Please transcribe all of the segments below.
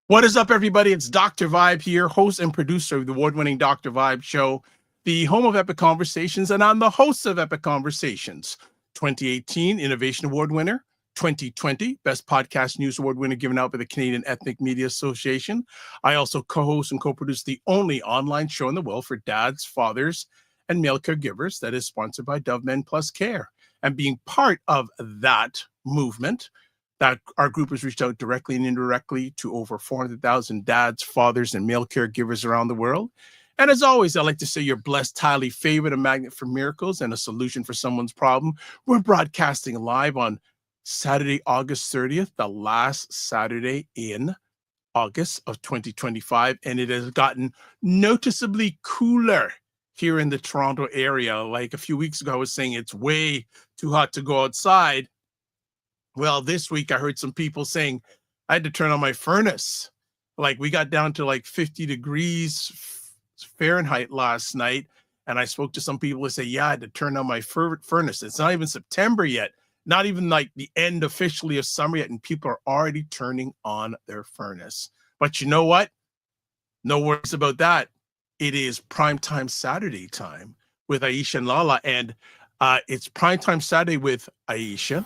What is up, everybody? It's Dr. Vibe here, host and producer of the award-winning Dr. Vibe show, the home of Epic Conversations, and I'm the host of Epic Conversations. 2018 Innovation Award winner, 2020 Best Podcast News Award winner given out by the Canadian Ethnic Media Association. I also co-host and co-produce the only online show in the world for dads, fathers, and male caregivers that is sponsored by Dove Men Plus Care. And being part of that movement, that our group has reached out directly and indirectly to over 400,000 dads, fathers, and male caregivers around the world. And as always, I like to say you're blessed, highly favored, a magnet for miracles, and a solution for someone's problem. We're broadcasting live on Saturday, August 30th, the last Saturday in August of 2025. And it has gotten noticeably cooler here in the Toronto area. Like a few weeks ago, I was saying it's way too hot to go outside. Well, this week I heard some people saying I had to turn on my furnace. Like we got down to like 50 degrees Fahrenheit last night. And I spoke to some people who say, yeah, I had to turn on my furnace. It's not even September yet, not even like the end officially of summer yet. And people are already turning on their furnace. But you know what? No worries about that. It is Primetime Saturday time with Aisha and LaLa. And it's Primetime Saturday with Aisha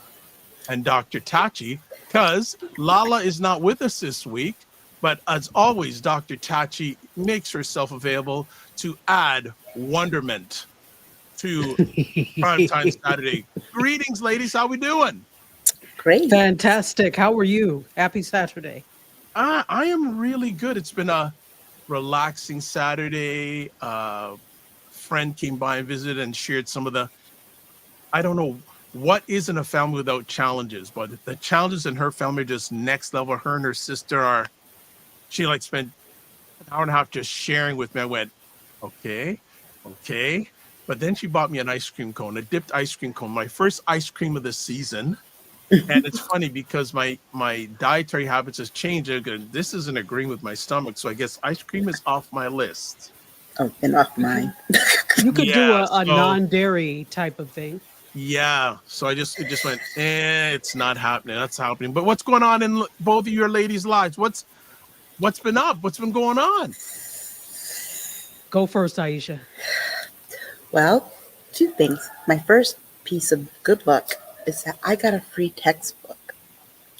and Dr. Tachi, because LaLa is not with us this week, but as always, Dr. Tachi makes herself available to add wonderment to Primetime Saturday. Greetings, ladies. How we doing? Great. Fantastic. How are you? Happy Saturday. I am really good. It's been a relaxing Saturday. Friend came by and visited and shared some of the, I don't know, what isn't a family without challenges, but the challenges in her family are just next level. Her and her sister she like spent an hour and a half just sharing with me. I went, okay. But then she bought me an ice cream cone, a dipped ice cream cone, my first ice cream of the season. And it's funny because my dietary habits has changed. This isn't agreeing with my stomach. So I guess ice cream is off my list. Oh, and off mine. You could do a non-dairy type of thing. Yeah, so it just went, it's not happening. That's happening. But what's going on in both of your ladies' lives? What's been up? What's been going on? Go first, Aisha. Well, two things. My first piece of good luck is that I got a free textbook.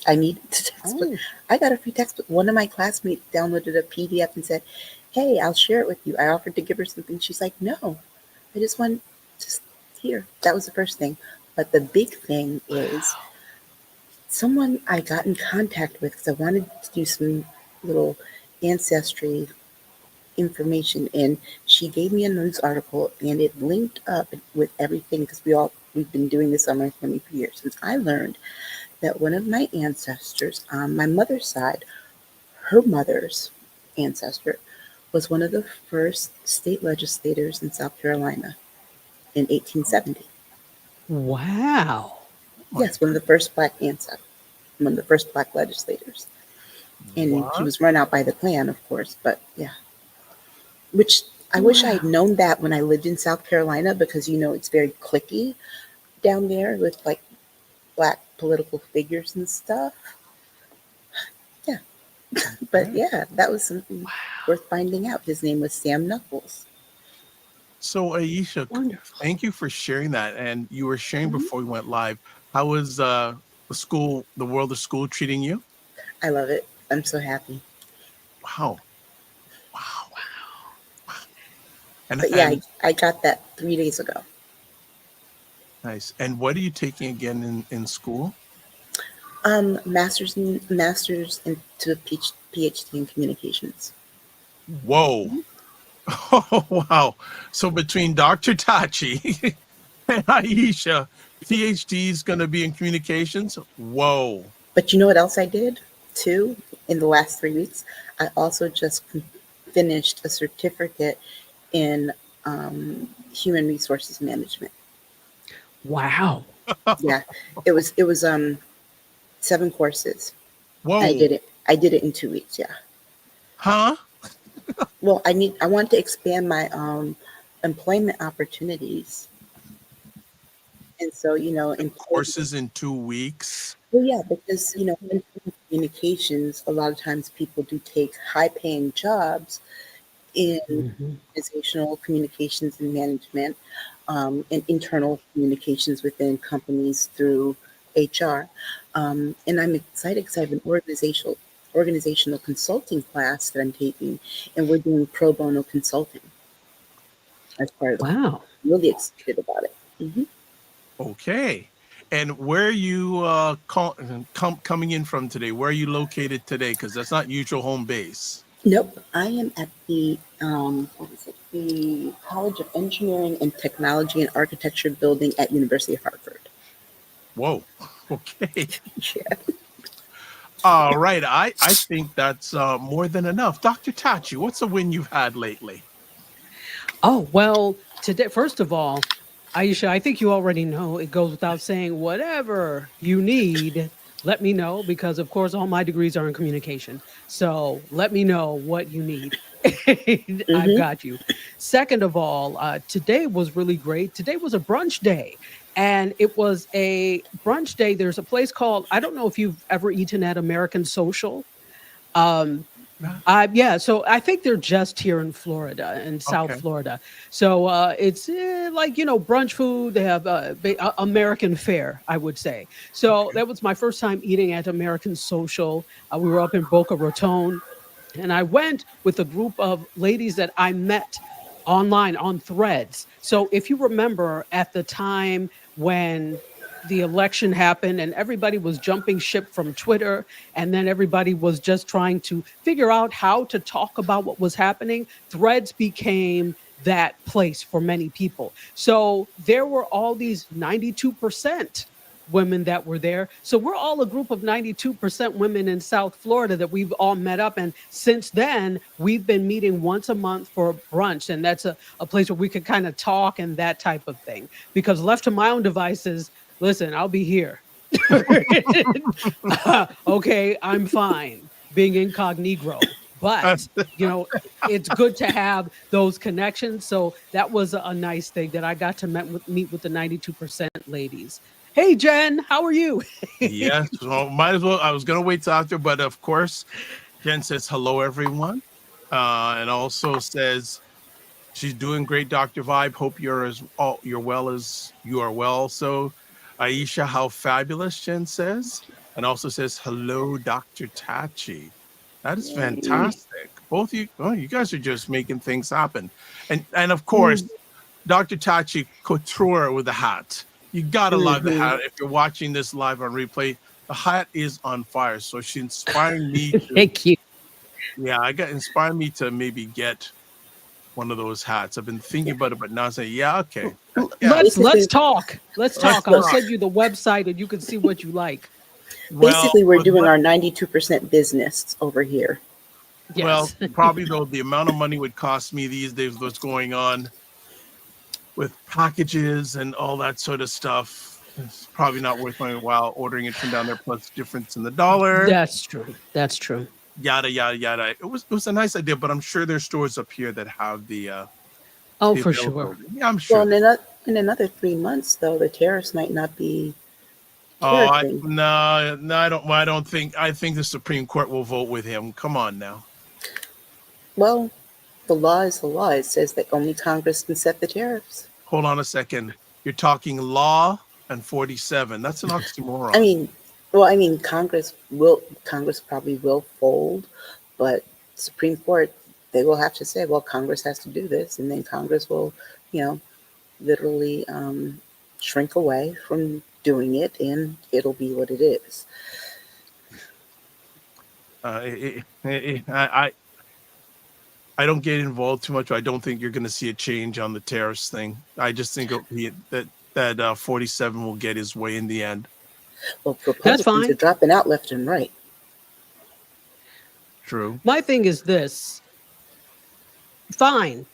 I needed a textbook. Oh. I got a free textbook. One of my classmates downloaded a PDF and said, hey, I'll share it with you. I offered to give her something. She's like, no, I just want here. That was the first thing. But the big thing is someone I got in contact with because I wanted to do some little ancestry information, and she gave me a news article and it linked up with everything because we've been doing this on my family for years. Since I learned that one of my ancestors on my mother's side, her mother's ancestor, was one of the first state legislators in South Carolina in 1870. Wow. Yes, one of the first black ancestors, one of the first black legislators. And he was run out by the Klan, of course, but yeah. Which I wish I had known that when I lived in South Carolina, because, it's very cliquey down there with like black political figures and stuff. Yeah. But yeah, that was something worth finding out. His name was Sam Knuckles. So Aisha, wonderful. Thank you for sharing that. And you were sharing before we went live. How was the world of school treating you? I love it. I'm so happy. Wow. I got that 3 days ago. Nice. And what are you taking again in school? Master's into PhD in communications. Whoa. Oh, wow. So between Dr. Tachi and Aisha, PhD is going to be in communications? Whoa. But you know what else I did, too, in the last 3 weeks? I also just finished a certificate in human resources management. Wow. Yeah, it was 7 courses. I Whoa. did it. I did it in 2 weeks. Yeah. Huh? Well, I want to expand my employment opportunities, and so Courses in 2 weeks. well, yeah, because in communications, a lot of times people do take high-paying jobs in Mhm. organizational communications and management, and internal communications within companies through HR. And I'm excited because I have an organizational consulting class that I'm taking, and we're doing pro bono consulting as part of the. Wow. I'm really excited about it. Okay. And where are you coming in from today? Where are you located today? Because that's not usual home base. Nope, I am at the what is it? The College of Engineering and Technology and Architecture building at University of Hartford. Whoa. Okay. Yeah. All right. I think that's more than enough. Dr. Tachi, what's a win you've had lately? Oh, well, today, first of all, Aisha, I think you already know it goes without saying, whatever you need, let me know, because of course, all my degrees are in communication. So let me know what you need. I've Mm-hmm. got you. Second of all, today was really great. Today was a brunch day. And it was a brunch day. There's a place called, I don't know if you've ever eaten at American Social. Um, yeah, so I think they're just here in Florida, in South Okay. Florida. So it's like, brunch food. They have American fare, I would say. So that was my first time eating at American Social. We were up in Boca Raton, and I went with a group of ladies that I met online on Threads. So if you remember at the time when the election happened and everybody was jumping ship from Twitter, and then everybody was just trying to figure out how to talk about what was happening, Threads became that place for many people. So there were all these 92% women that were there. So we're all a group of 92% women in South Florida that we've all met up. And since then, we've been meeting once a month for brunch. And that's a place where we could kind of talk and that type of thing. Because left to my own devices, listen, I'll be here. Okay, I'm fine being incognito. But, it's good to have those connections. So that was a nice thing that I got to meet with the 92% ladies. Hey, Jen, how are you? Yes. Well, might as well. I was going to wait till after, but of course, Jen says hello, everyone. And also says she's doing great, Dr. Vibe. Hope you're well as you are well. So, Aisha, how fabulous, Jen says. And also says hello, Dr. Tachi. That is Yay. fantastic. Both you, oh, you guys are just making things happen. And of course, Mm. Dr. Tachi couture with the hat. You gotta love the Mm-hmm. hat. If you're watching this live on replay, the hat is on fire. So she inspired me to, Thank you. yeah, inspired me to maybe get one of those hats. I've been thinking about it, but now I say, yeah, okay. Yeah, Let's Basically, talk. Let's let's talk. I'll talk. send you the website and you can see what you like. Well, basically, we're with doing what, our 92% business over here. well, Yes. probably though the amount of money would cost me these days, what's going on with packages and all that sort of stuff. It's probably not worth my while ordering it from down there, plus difference in the dollar. That's true. That's true. Yada yada yada. It was a nice idea, but I'm sure there's stores up here that have Oh, the for sure. availability. Yeah, I'm Well, sure. in another 3 months, though, the tariffs might not be Oh, tariffing. no, I don't. Well, I don't think. I think the Supreme Court will vote with him. Come on now. Well, the law is the law. It says that only Congress can set the tariffs. Hold on a second. You're talking law and 47. That's an I oxymoron. mean, Congress probably will fold, but Supreme Court, they will have to say, well, Congress has to do this, and then Congress will, you know, literally shrink away from doing it, and it'll be what it is. I don't get involved too much. I don't think you're going to see a change on the tariffs thing. I just think that 47 will get his way in the end. Well, That's Republicans are fine. dropping out left and right. True. My thing is this. Fine.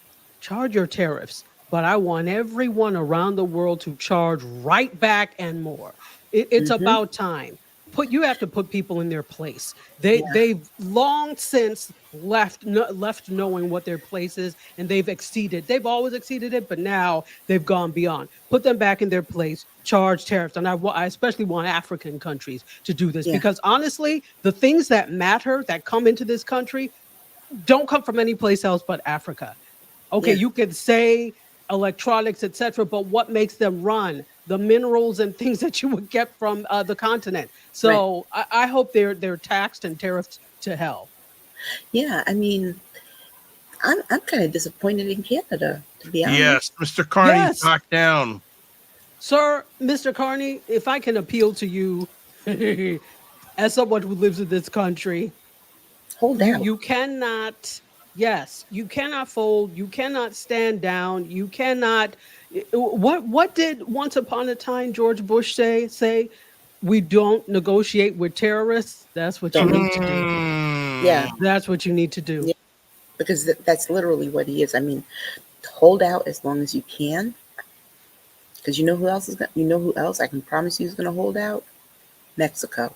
charge your tariffs, but I want everyone around the world to charge right back and more. It's Mm-hmm. about time. You have to put people in their place. Yeah. They've long since left knowing what their place is, and they've exceeded. They've always exceeded it, but now they've gone beyond. Put them back in their place. Charge tariffs, and I especially want African countries to do this Yeah. because honestly, the things that matter that come into this country don't come from any place else but Africa. Okay, Yeah. you could say electronics, etc., but what makes them run? The minerals and things that you would get from the continent. Right. So I hope they're taxed and tariffed to hell. Yeah. I mean, I'm kind of disappointed in Canada, to be honest. Yes, Mr. Carney, Yes. back down. Sir, Mr. Carney, if I can appeal to you as someone who lives in this country, Hold out. you cannot, yes, you cannot fold, you cannot stand down, you cannot. What did once upon a time George Bush say? We don't negotiate with terrorists. That's what you need to do. Yeah. That's what you need to do. Yeah. Because that's literally what he is. I mean, hold out as long as you can. Because you know who else I can promise you is going to hold out? Mexico.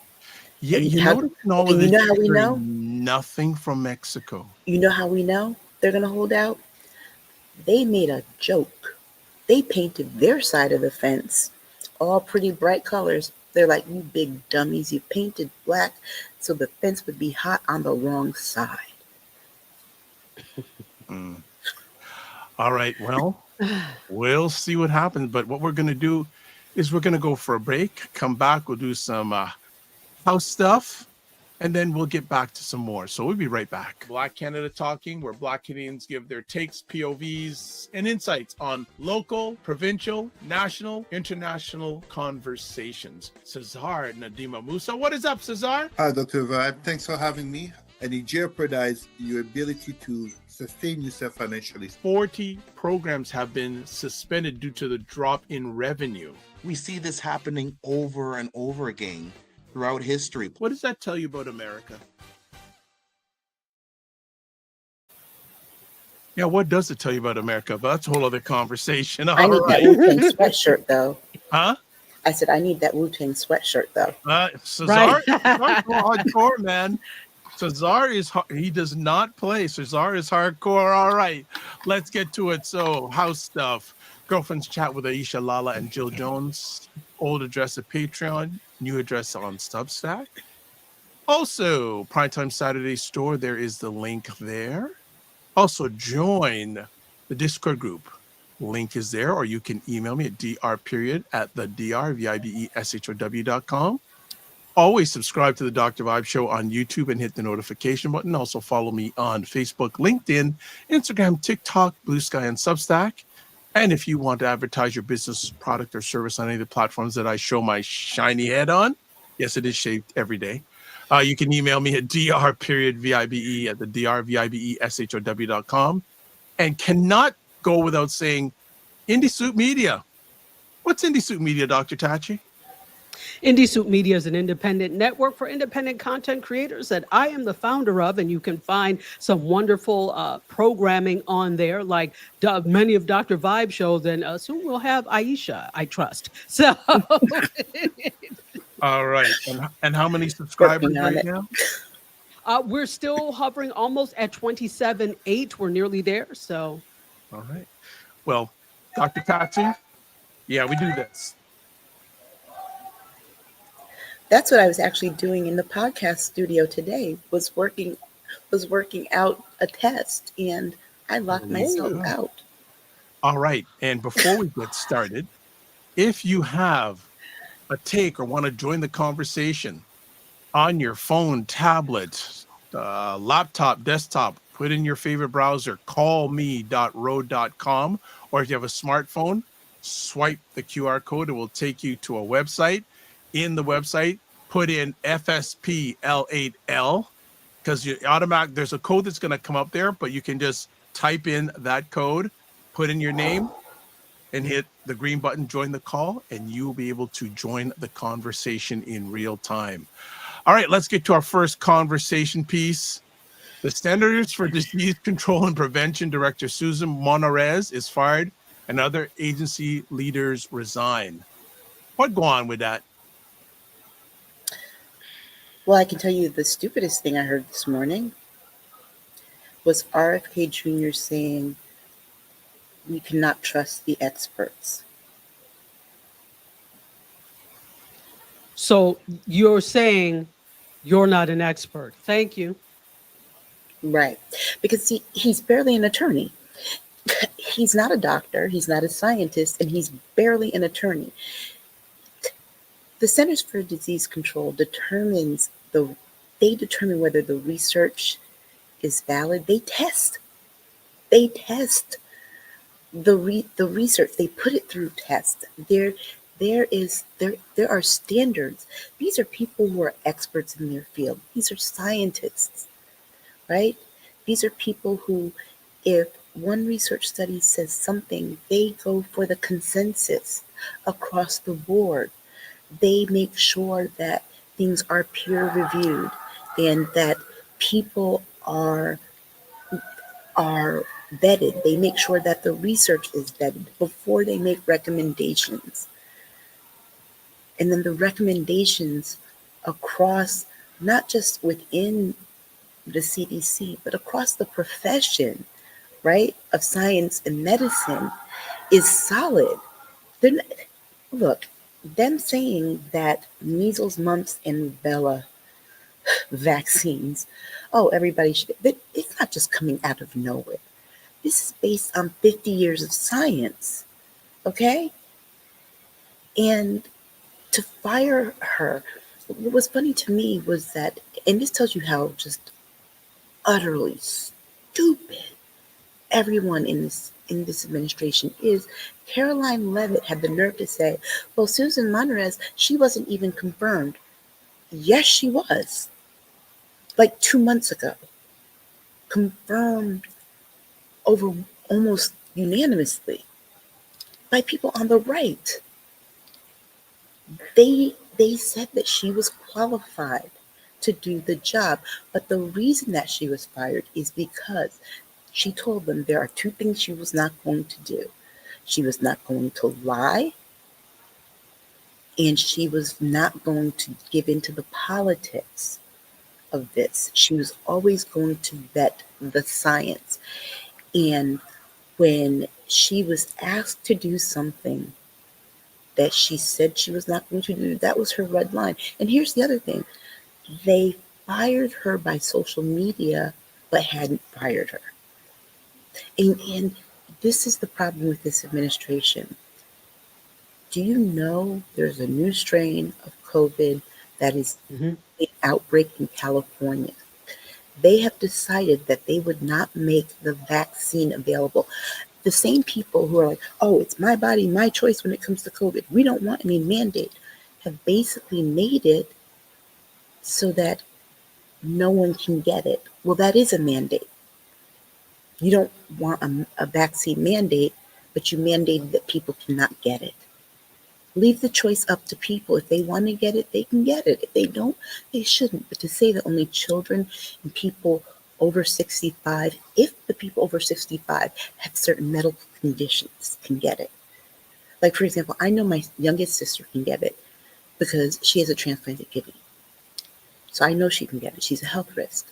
Yeah, And you how- notice in all and of you this, know how we you're know? hearing nothing from Mexico. You know how we know they're going to hold out? They made a joke. They painted their side of the fence all pretty bright colors. They're like, you big dummies, you painted black so the fence would be hot on the wrong side. Mm. All right, well, we'll see what happens. But what we're going to do is we're going to go for a break, come back, we'll do some house stuff, and then we'll get back to some more. So we'll be right back. Black Canada Talking, where Black Canadians give their takes, POVs, and insights on local, provincial, national, international conversations. Cesar Nadima Musa. What is up, Cesar? Hi, Dr. Vibe. Thanks for having me. And it jeopardizes your ability to sustain yourself financially. 40 programs have been suspended due to the drop in revenue. We see this happening over and over again throughout history. What does that tell you about America? Yeah, what does it tell you about America? But that's a whole other conversation. I All need right. that Wu-Tang sweatshirt, though. Huh? I said, I need that Wu-Tang sweatshirt, though. Cesar, Right. Cesar's hardcore, man. Cesar he does not play. Cesar is hardcore. All right, let's get to it. So, house stuff. Girlfriends chat with Aisha LaLa and Jill Jones. Old address at Patreon. New address on Substack. Also, Primetime Saturday store. There is the link there. Also, join the Discord group. Link is there, or you can email me at dr@vibeshow.com. Always subscribe to the Dr. Vibe Show on YouTube and hit the notification button. Also follow me on Facebook, LinkedIn, Instagram, TikTok, Blue Sky, and Substack. And if you want to advertise your business, product, or service on any of the platforms that I show my shiny head on, yes, it is shaved every day. You can email me at dr.vibe@thedrvibeshow.com. And cannot go without saying IndieSoup Media. What's IndieSoup Media, Dr. Tachi? IndieSoup Media is an independent network for independent content creators that I am the founder of, and you can find some wonderful programming on there, like many of Dr. Vibe shows, and soon we'll have Aisha, I trust. So, All right. And how many subscribers Working on right it. now? we're still hovering almost at 27.8. We're nearly there. So, All right. Well, Dr. Tachi, yeah, we do this. That's what I was actually doing in the podcast studio today, was working out a test, and I locked myself Ooh. out. All right. And before we get started, if you have a take or want to join the conversation on your phone, tablet, laptop, desktop, put in your favorite browser, callme.ro.com, or if you have a smartphone, swipe the QR code. It will take you to a website. In the website, put in FSPL8L, because there's a code that's going to come up there, but you can just type in that code, put in your name, and hit the green button, join the call, and you will be able to join the conversation in real time. All right, let's get to our first conversation piece. The Centers for Disease Control and Prevention Director Susan Monarez is fired and other agency leaders resign. What go on with that? Well, I can tell you the stupidest thing I heard this morning was RFK Jr. saying we cannot trust the experts. So you're saying you're not an expert. Thank you. Right. Because see, he's barely an attorney. He's not a doctor, he's not a scientist, and he's barely an attorney. The Centers for Disease Control determine whether the research is valid. They test the research. They put it through tests. There are standards. These are people who are experts in their field. These are scientists, right? These are people who, if one research study says something, they go for the consensus across the board. They make sure that things are peer reviewed and that people are vetted. They make sure that the research is vetted before they make recommendations. And then the recommendations across, not just within the CDC, but across the profession, right, of science and medicine is solid. Look, them saying that measles, mumps, and rubella vaccines, oh, everybody should, it's not just coming out of nowhere. This is based on 50 years of science, okay? And to fire her, what was funny to me was that, and this tells you how just utterly stupid everyone in this administration is. Caroline Leavitt had the nerve to say, well, Susan Monarez, she wasn't even confirmed. Yes, she was. Like 2 months ago. Confirmed over almost unanimously by people on the right. They said that she was qualified to do the job, but the reason that she was fired is because she told them there are two things she was not going to do. She was not going to lie, and she was not going to give into the politics of this. She was always going to vet the science. And when she was asked to do something that she said she was not going to do, that was her red line. And here's the other thing. They fired her by social media, but hadn't fired her. And this is the problem with this administration. Do you know there's a new strain of COVID that is an outbreak in California? They have decided that they would not make the vaccine available. The same people who are like, oh, it's my body, my choice when it comes to COVID. We don't want any mandate, have basically made it so that no one can get it. Well, that is a mandate. You don't want a vaccine mandate, but you mandated that people cannot get it. Leave the choice up to people. If they want to get it, they can get it. If they don't, they shouldn't. But to say that only children and people over 65, if the people over 65 have certain medical conditions, can get it. Like, for example, I know my youngest sister can get it because she has a transplanted kidney. So I know she can get it. She's a health risk.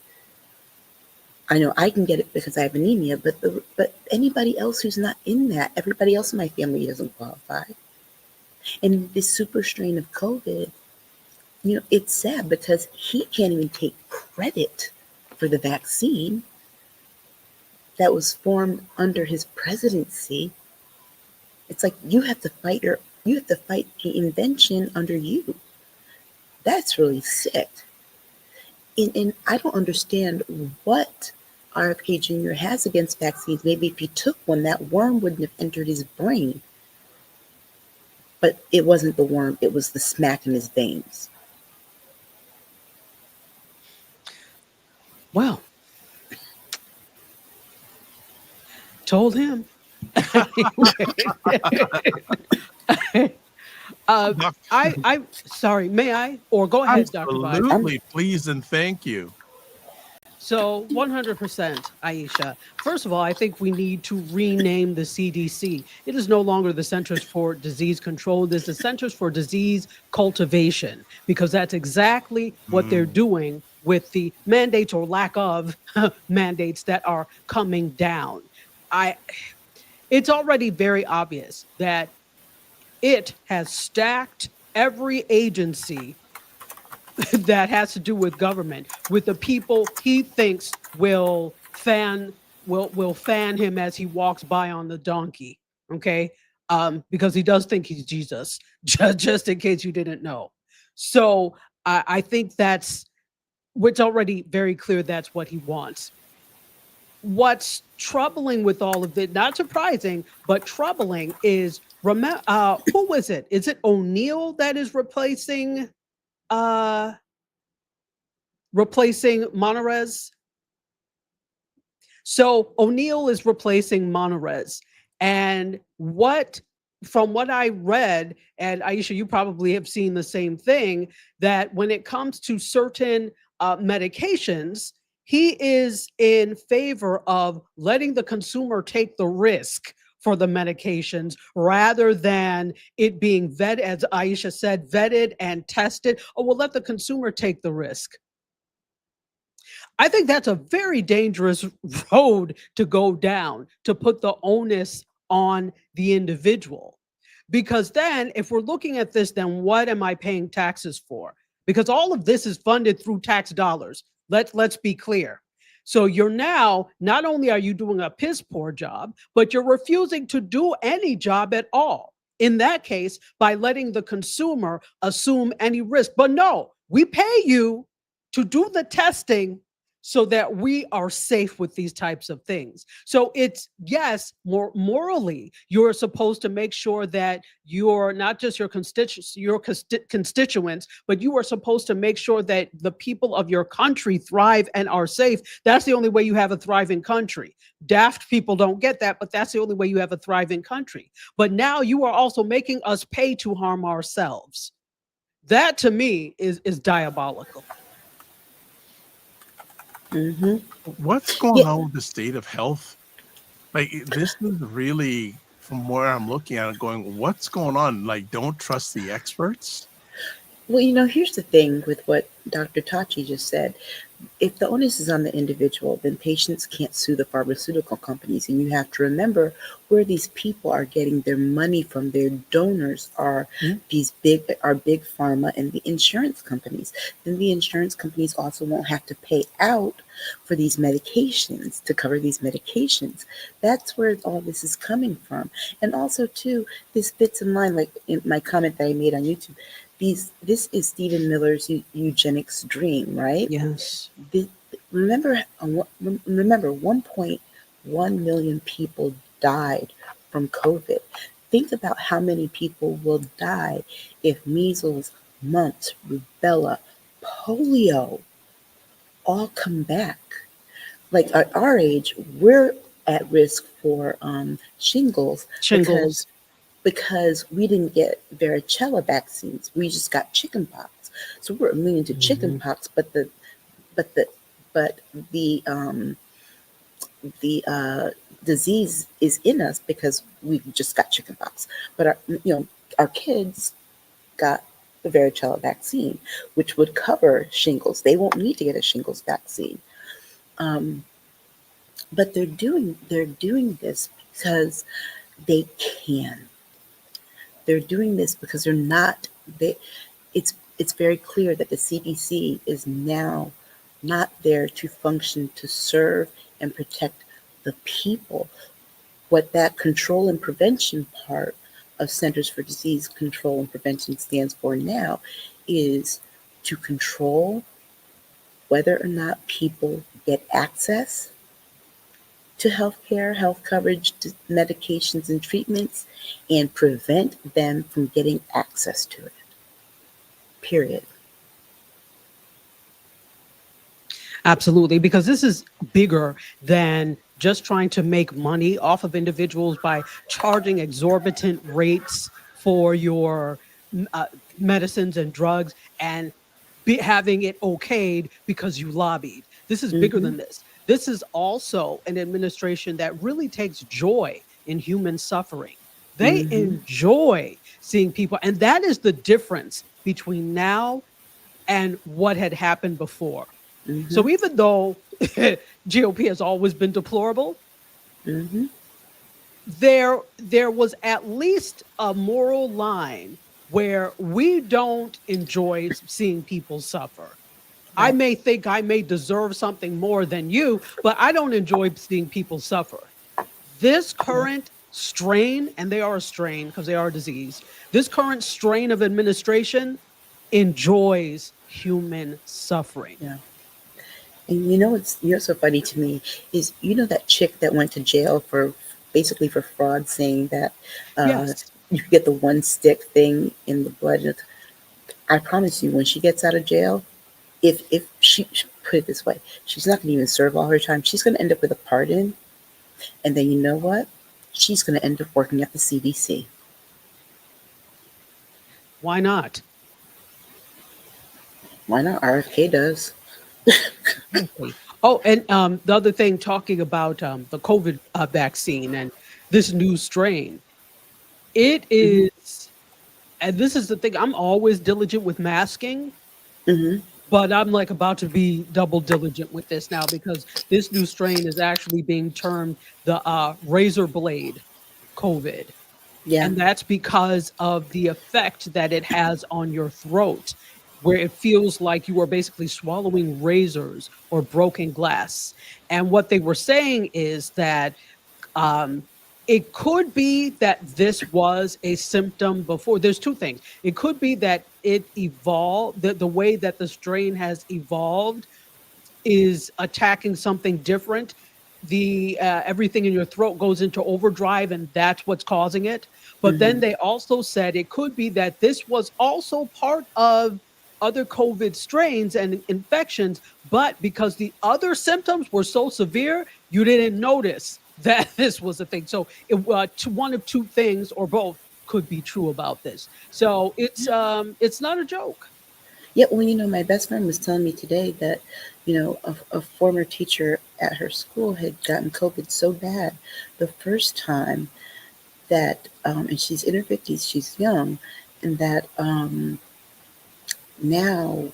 I know I can get it because I have anemia, but anybody else who's not in that, everybody else in my family doesn't qualify. And this super strain of COVID, it's sad because he can't even take credit for the vaccine that was formed under his presidency. It's like you have to fight the invention under you. That's really sick. And I don't understand what RFK Jr. has against vaccines. Maybe if he took one, that worm wouldn't have entered his brain. But it wasn't the worm, it was the smack in his veins. Well, told him. Sorry, may I? Or go ahead, Dr. Vibe. Absolutely, please and thank you. So 100%, Aisha. First of all, I think we need to rename the CDC. It is no longer the Centers for Disease Control. It is the Centers for Disease Cultivation, because that's exactly what they're Mm. doing with the mandates or lack of mandates that are coming down. I It's already very obvious that it has stacked every agency that has to do with government with the people he thinks will fan him as he walks by on the donkey. Okay. Because he does think he's Jesus, just in case you didn't know. So I think that's what's already very clear. That's what he wants. What's troubling with all of it, not surprising, but troubling is, remember, who was it? Is it O'Neill that is uh replacing Monarez? So O'Neill is replacing Monarez. And from what I read, and Aisha, you probably have seen the same thing, that when it comes to certain medications, he is in favor of letting the consumer take the risk for the medications rather than it being vetted, as Aisha said, vetted and tested. Oh, we'll let the consumer take the risk. I think that's a very dangerous road to go down, to put the onus on the individual. Because then, if we're looking at this, then what am I paying taxes for? Because all of this is funded through tax dollars. Let's be clear. So you're now, not only are you doing a piss poor job, but you're refusing to do any job at all. In that case, by letting the consumer assume any risk. But no, we pay you to do the testing so that we are safe with these types of things. So it's, yes, more morally, you're supposed to make sure that you're not just your constituents, but you are supposed to make sure that the people of your country thrive and are safe. That's the only way you have a thriving country. Daft people don't get that, but that's the only way you have a thriving country. But now you are also making us pay to harm ourselves. That to me is diabolical. Mm-hmm. What's going Yeah. on with the state of health? Like, this is really, from where I'm looking at it, going, what's going on? Like, don't trust the experts? Well, here's the thing with what Dr. Tachi just said. If the onus is on the individual, then patients can't sue the pharmaceutical companies. And you have to remember where these people are getting their money from. Their donors are big pharma and the insurance companies. Then the insurance companies also won't have to pay out for these medications, to cover these medications. That's where all this is coming from. And also, too, this fits in line, like in my comment that I made on YouTube. This is Stephen Miller's eugenics dream, right? Yes. Remember, 1.1 million people died from COVID. Think about how many people will die if measles, mumps, rubella, polio all come back. Like at our age, we're at risk for shingles. Because we didn't get varicella vaccines. We just got chickenpox. So we're immune to chickenpox, but the disease is in us because we just got chickenpox. But our kids got the varicella vaccine, which would cover shingles. They won't need to get a shingles vaccine. But they're doing this because they can. They're doing this because it's very clear that the CDC is now not there to function to serve and protect the people. What that control and prevention part of Centers for Disease Control and Prevention stands for now is to control whether or not people get access to healthcare, health coverage, medications, and treatments, and prevent them from getting access to it. Period. Absolutely, because this is bigger than just trying to make money off of individuals by charging exorbitant rates for your medicines and drugs and having it okayed because you lobbied. This is bigger than this. This is also an administration that really takes joy in human suffering. They enjoy seeing people. And that is the difference between now and what had happened before. So even though GOP has always been deplorable, there was at least a moral line where we don't enjoy seeing people suffer. I may think I may deserve something more than you, but I don't enjoy seeing people suffer. This current strain, and they are a strain because they are a disease, this current strain of administration enjoys human suffering. Yeah. And you know what's so funny to me is that chick that went to jail for basically for fraud, saying that Yes. you could get the one stick thing in the blood. I promise you, when she gets out of jail, if she put it this way, she's not going to even serve all her time. She's going to end up with a pardon, and then you know what? She's going to end up working at the CDC. Why not? Why not? RFK does. Oh, and the other thing, talking about the COVID vaccine and this new strain, it is, and this is the thing, I'm always diligent with masking, but I'm like about to be double diligent with this now because this new strain is actually being termed the razor blade COVID. Yeah. And that's because of the effect that it has on your throat, where it feels like you are basically swallowing razors or broken glass. And what they were saying is that it could be that this was a symptom before. There's two things. It could be that it evolved, the way that the strain has evolved is attacking something different. The everything in your throat goes into overdrive, and that's what's causing it. But then they also said it could be that this was also part of other COVID strains and infections, but because the other symptoms were so severe, you didn't notice that this was a thing. So one of two things or both could be true about this. So it's not a joke. Yeah, well, my best friend was telling me today that, a former teacher at her school had gotten COVID so bad the first time that, and she's in her 50s, she's young, and that now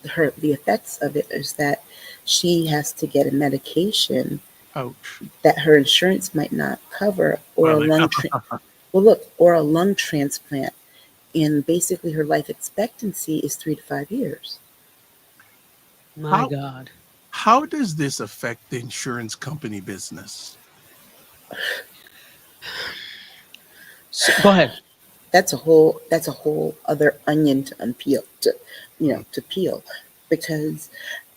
the effects of it is that she has to get a medication Ouch. that her insurance might not cover, or or a lung transplant. And basically her life expectancy is 3 to 5 years. My God. How does this affect the insurance company business? Go ahead. That's a whole other onion to unpeel, to peel, because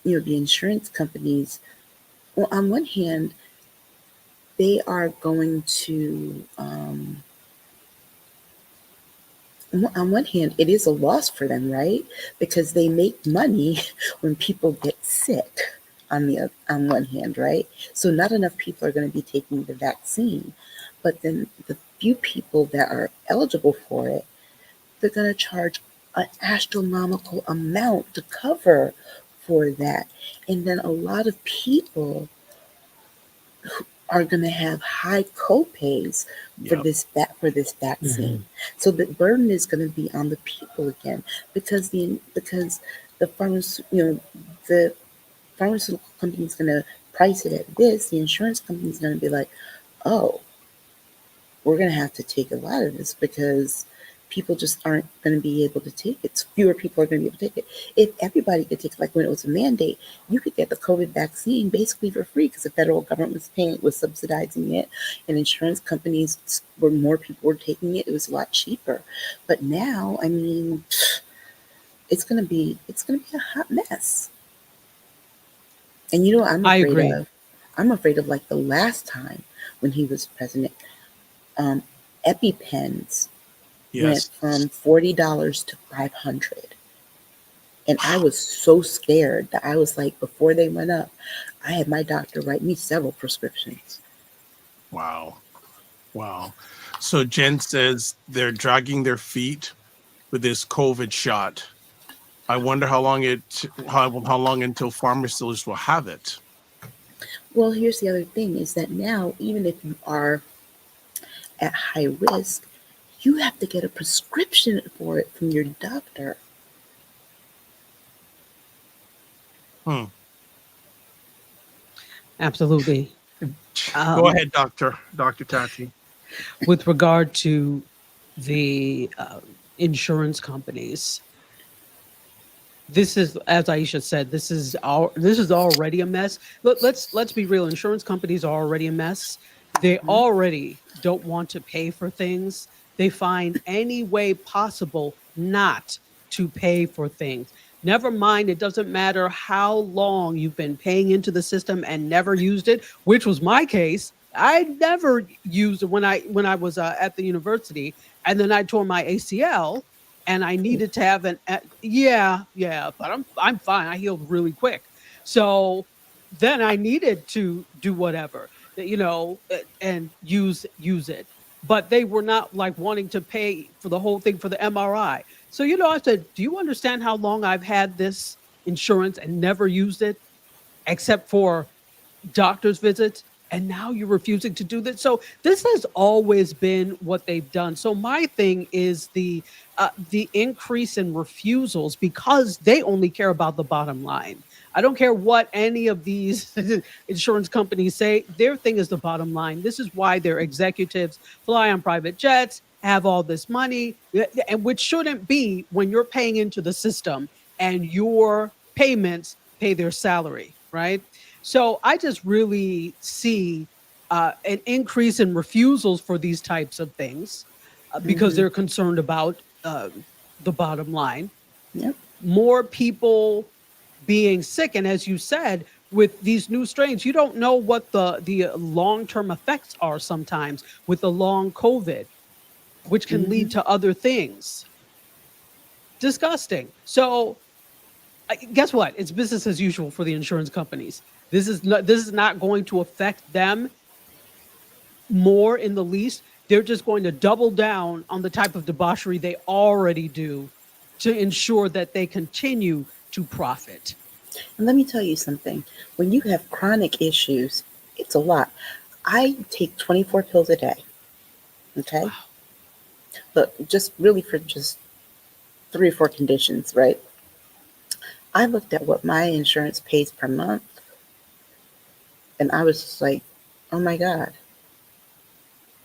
the insurance companies, well, on one hand, they are going to on one hand, it is a loss for them, right? Because they make money when people get sick. On one hand, right? So not enough people are going to be taking the vaccine, but then the few people that are eligible for it, they're going to charge an astronomical amount to cover for that, and then a lot of people are going to have high copays for this vaccine. So the burden is going to be on the people again, because the pharmaceutical company is going to price it at this. The insurance company is going to be like, oh, we're going to have to take a lot of this because people just aren't going to be able to take it. Fewer people are going to be able to take it. If everybody could take it, like when it was a mandate, you could get the COVID vaccine basically for free because the federal government was subsidizing it, and insurance companies, where more people were taking it, it was a lot cheaper. But now, I mean, it's going to be a hot mess. And I'm afraid of like the last time when he was president, EpiPens went from $40 to $500. And I was so scared that I was like, before they went up, I had my doctor write me several prescriptions. Wow. So Jen says they're dragging their feet with this COVID shot. I wonder how long until pharmacists will have it. Well, here's the other thing is that now, even if you are at high risk, you have to get a prescription for it from your doctor. Hmm. Absolutely. Go ahead, Dr. Tachi. With regard to the insurance companies, this is, as Aisha said, this is already a mess. Let's be real. Insurance companies are already a mess. They Mhm. already don't want to pay for things. They find any way possible not to pay for things. Never mind, it doesn't matter how long you've been paying into the system and never used it, which was my case. I never used it when I was at the university, and then I tore my ACL, and I needed to have yeah, but I'm fine. I healed really quick. So then I needed to do whatever, and use it. But they were not like wanting to pay for the whole thing for the MRI. So I said, "Do you understand how long I've had this insurance and never used it except for doctor's visits, and now you're refusing to do that?" So this has always been what they've done. So my thing is the increase in refusals, because they only care about the bottom line. I don't care what any of these insurance companies say. Their thing is the bottom line. This is why their executives fly on private jets, have all this money, and which shouldn't be when you're paying into the system and your payments pay their salary, right? So I just really see an increase in refusals for these types of things because Mhm. they're concerned about the bottom line. Yep. More people being sick, and as you said, with these new strains, you don't know what the long term effects are sometimes with the long COVID, which can lead Mhm. to other things. Disgusting. So guess what? It's business as usual for the insurance companies. This is not going to affect them more in the least. They're just going to double down on the type of debauchery they already do to ensure that they continue to profit. And let me tell you something. When you have chronic issues, it's a lot. I take 24 pills a day. Okay. Wow. But just really for just 3 or 4 conditions, right? I looked at what my insurance pays per month, and I was just like, oh my God,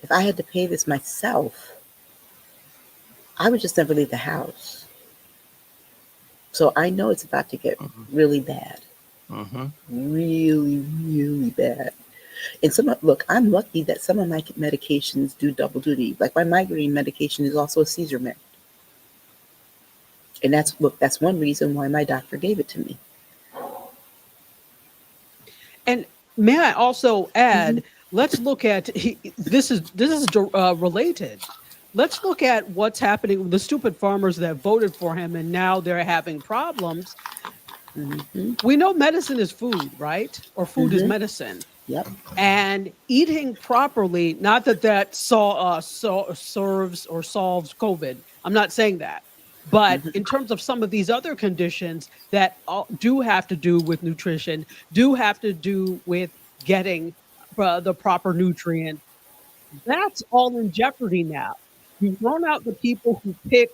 if I had to pay this myself, I would just never leave the house. So I know it's about to get Mhm. really bad. Mhm. Really, really bad. And look, I'm lucky that some of my medications do double duty. Like my migraine medication is also a Caesar med. And that's one reason why my doctor gave it to me. And may I also Hmm. add, let's look at this is related. Let's look at what's happening with the stupid farmers that voted for him and now they're having problems. Hmm. We know medicine is food, right? Or food is Hmm. medicine. Yep. And eating properly, not that serves or solves COVID. I'm not saying that. But Hmm. in terms of some of these other conditions that do have to do with nutrition, do have to do with getting the proper nutrient, that's all in jeopardy now. You've thrown out the people who pick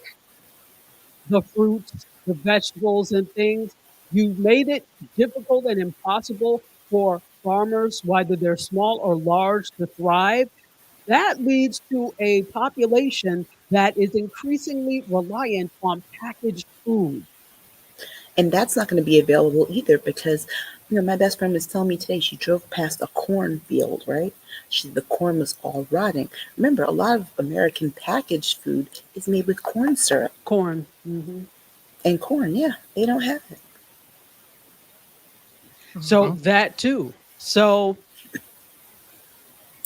the fruits, the vegetables, and things. You've made it difficult and impossible for farmers, whether they're small or large, to thrive. That leads to a population that is increasingly reliant on packaged food. And that's not going to be available either because, my best friend was telling me today she drove past a cornfield, right? The corn was all rotting. Remember, a lot of American packaged food is made with corn syrup Corn. Mhm. and corn. Yeah, they don't have it. So Mhm. that too. So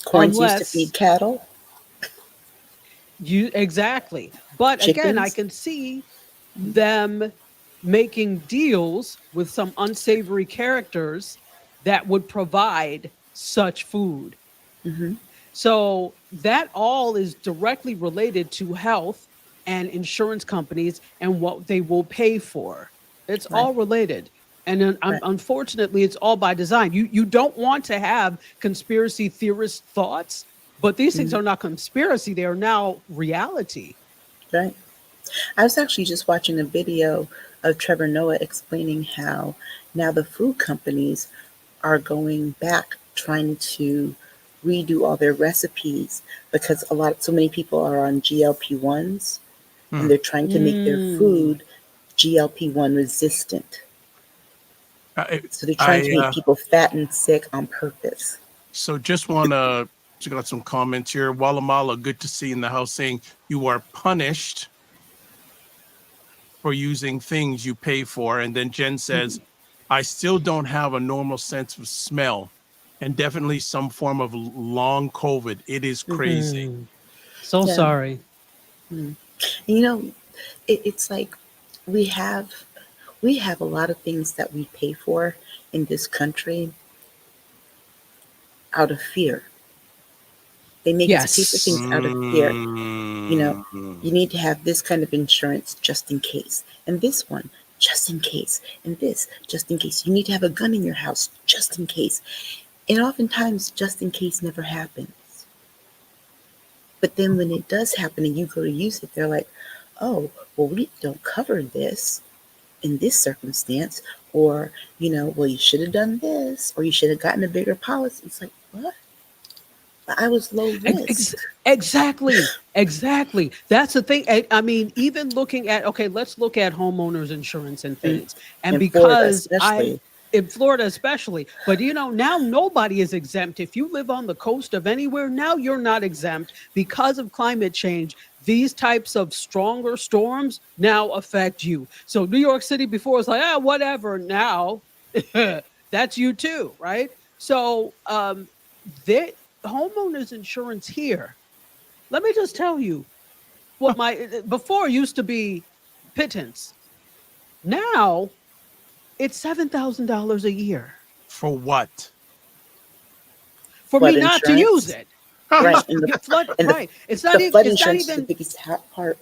Corn's used to feed unless cattle, you exactly. But again, I chickens. can see them making deals with some unsavory characters that would provide such food. Hmm. So that all is directly related to health and insurance companies and what they will pay for. It's Right. all related. And then, Right. unfortunately, it's all by design. You don't want to have conspiracy theorist thoughts, but these things Mhm. are not conspiracy. They are now reality. Right. I was actually just watching a video of Trevor Noah explaining how now the food companies are going back trying to redo all their recipes because so many people are on GLP-1s Hmm. and they're trying to make their Mm. food GLP-1 resistant. I, So they're trying to I make people fat and sick on purpose. so just want to check out some comments here. Walamala, good to see you in the house, saying you are punished for using things you pay for. And then Jen says, I still don't have a normal sense of smell and definitely some form of long COVID. It is crazy. Mhm. So Yeah. sorry. Mm. You know, it's like we have we have a lot of things that we pay for in this country out of fear. They make us pay for Yes. things out of fear. You know, Mm. you need to have this kind of insurance just in case, and this one just in case, and this just in case. You need to have a gun in your house just in case. And oftentimes, just in case never happens. But then when it does happen and you go to use it, they're like, oh, well, we don't cover this in this circumstance. Or, well, you should have done this, or you should have gotten a bigger policy. It's like, what? I was low Ex- ex- risk. Exactly. Exactly. That's the thing. I mean, even looking at, okay, let's look at homeowners insurance and In, things. And in Florida, because especially. in Florida especially, but now nobody is exempt. If you live on the coast of anywhere, now you're not exempt because of climate change. These types of stronger storms now affect you. So New York City before was like, whatever. Now that's you too, right? So they homeowners insurance here, let me just tell you what my before used to be pittance. Now it's $7,000 a year For what? for me Flood not to use insurance. it. Right. Flood, And right. It's not the even flood it's not insurance is the even biggest part.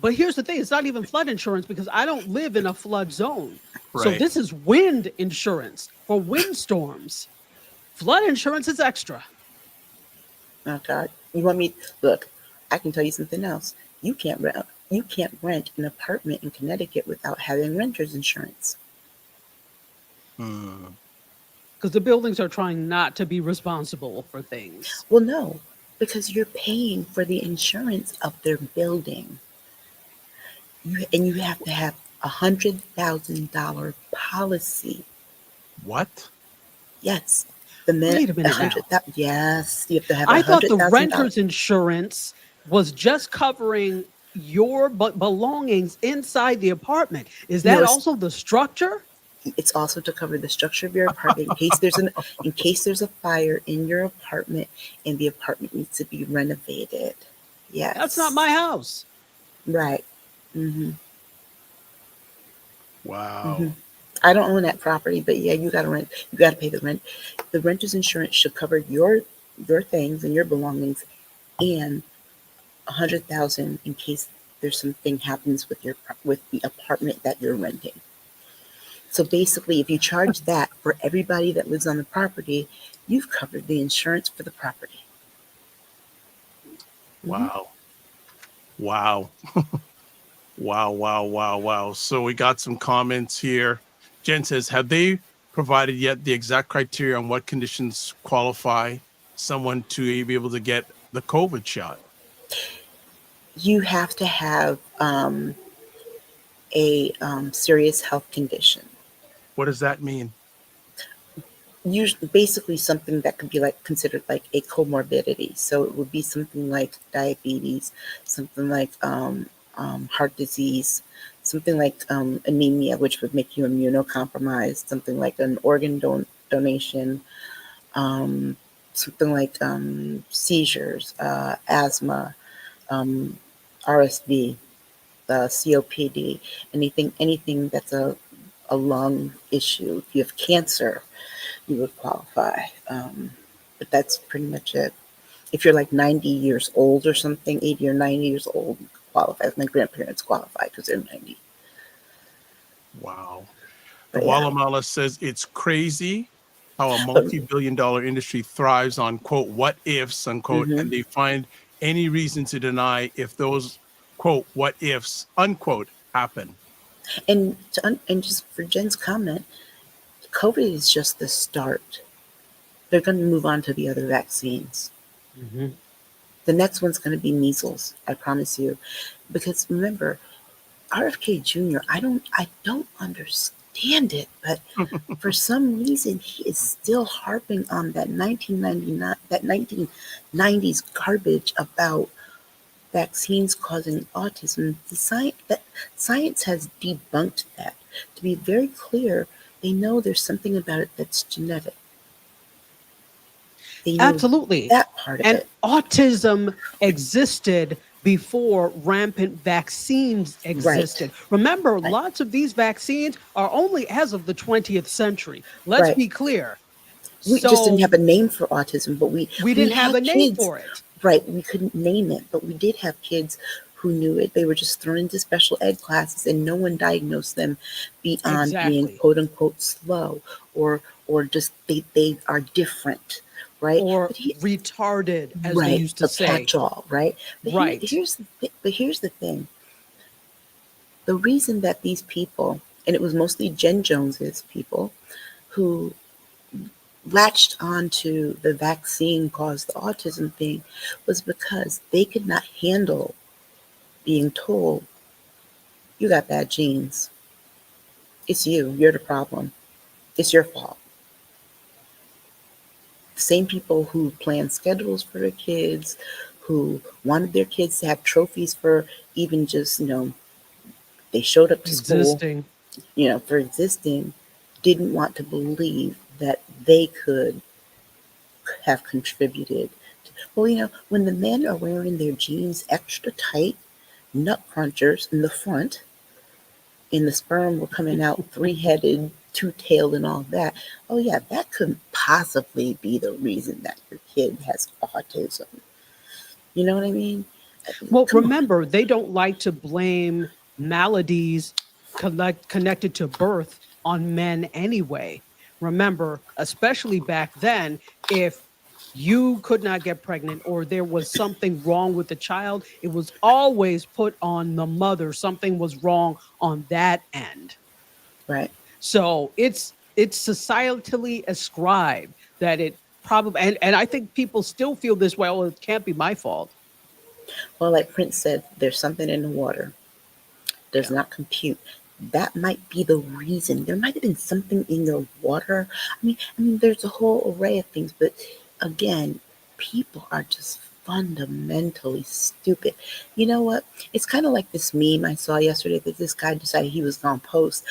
but here's the thing, it's not even flood insurance because I don't live in a flood zone. So Right. this is wind insurance for windstorms. Flood insurance is extra. Oh God. You want me look, I can tell you something else. You can't rent an apartment in Connecticut without having renter's insurance. Hmm. Because the buildings are trying not to be responsible for things. Well, no, because you're paying for the insurance of their building. And you have to have $100,000 policy. What? Yes. The minute Wait a a minute hundred now. that yes, you have to have a I thought hundred the thousand dollars. renter's insurance was just covering your belongings inside the apartment. Is No, that it's also the structure? it's also to cover the structure of your apartment in case there's a fire in your apartment and the apartment needs to be renovated. That's not Yes. my house. Right. Mhm. Mhm. Wow. I don't own that property, but yeah, you got to rent. You got to pay the rent. The renter's insurance should cover your things and your belongings, and 100,000 in case there's something happens with the apartment that you're renting. So basically, if you charge that for everybody that lives on the property, you've covered the insurance for the property. Mhm. Wow. Wow. Wow. Wow. Wow. Wow. So we got some comments here. Jen says, have they provided yet the exact criteria on what conditions qualify someone to be able to get the COVID shot? You have to have a serious health condition. What does that mean? Usually, basically something that could be like considered like a comorbidity. So it would be something like diabetes, something like heart disease, something like anemia, which would make you immunocompromised, something like an organ donation, um, something like seizures, asthma, um, RSV, COPD, anything that's a lung issue. If you have cancer, you would qualify. But that's pretty much it. If you're like 90 years old or something, 80 or 90 years old, qualified. My grandparents qualified because they're 90. Wow. The But yeah, Guatemala says it's crazy how a but multi-billion-dollar industry thrives on quote what ifs unquote, mhm. and they find any reason to deny if those quote what ifs unquote happen. And just for Jen's comment, COVID is just the start. They're going to move on to the other vaccines. Mhm. The next one's going to be measles. I promise you, because remember, RFK Jr. I don't understand it, but for some reason he is still harping on that 1999 that 1990s garbage about vaccines causing autism. Science has debunked that. To be very clear, they know there's something about it that's genetic. They know Absolutely. that part of And it. autism existed before rampant vaccines Right. existed. Remember, Right. lots of these vaccines are only as of the 20th century. Let's Right. be clear. We just didn't have So a name for autism, but we we didn't have had a name kids. for it. Right, we couldn't name it, but we did have kids who knew it. They were just thrown into special ed classes, and no one diagnosed them beyond being Exactly. quote unquote slow or just they are different, right? Or But he retarded, as they right used to a say. catch-all, right? But Right. here's the thing: the reason that these people, and it was mostly Jen Jones's people, who latched onto the vaccine caused the autism thing was because they could not handle being told, you got bad genes. It's you. You're the problem. It's your fault. The same people who planned schedules for their kids, who wanted their kids to have trophies for even just, they showed up to school, Existing. for existing, didn't want to believe that they could have contributed. Well, when the men are wearing their jeans extra tight, nut crunchers in the front, and the sperm were coming out three-headed, two-tailed, and all that. Oh yeah, that couldn't possibly be the reason that your kid has autism. You know what I mean? Well, Come on. remember, they don't like to blame maladies connected to birth on men anyway. Remember, especially back then, if you could not get pregnant or there was something wrong with the child, it was always put on the mother. Something was wrong on that end. Right. So it's societally ascribed that it probably and I think people still feel this way. Well, it can't be my fault. Well, like Prince said, there's something in the water. Does Yeah. not compute. That might be the reason. There might have been something in your water. I mean, there's a whole array of things, but again, people are just fundamentally stupid. You know what? It's kind of like this meme I saw yesterday that this guy decided he was going to post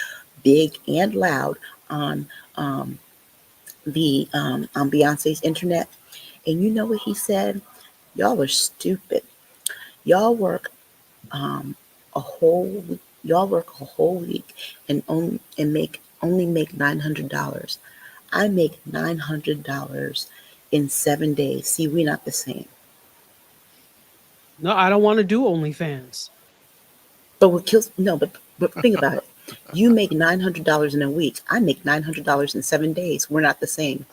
big and loud on the on Beyonce's internet. And you know what he said? Y'all are stupid. Y'all work a whole y'all work a whole week and only make $900. I make $900 in 7 days. See, we're not the same. No, I don't want to do OnlyFans. But what kills no, but think about it. You make $900 in a week. I make $900 in 7 days. We're not the same.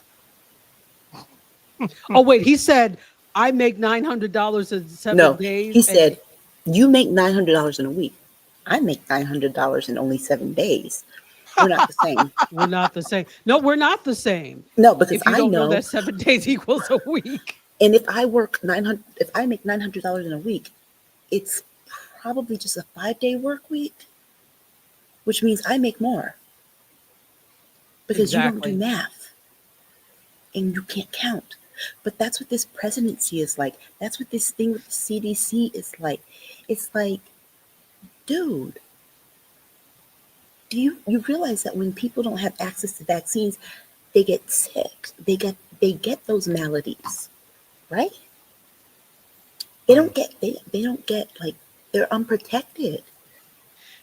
Oh wait, he said I make $900 in seven No, he days, and said you make $900 in a week. I make $900 in only 7 days. We're not the same. we're not the same. No, we're not the same. No, because If you I don't know know. that 7 days equals a week. And if I make $900 in a week, it's probably just a 5 day work week, which means I make more because you don't do Exactly. math and you can't count. But that's what this presidency is like. That's what this thing with the CDC is like. It's like, dude, do you realize that when people don't have access to vaccines, they get sick. They get those maladies, right? They don't get like they're unprotected.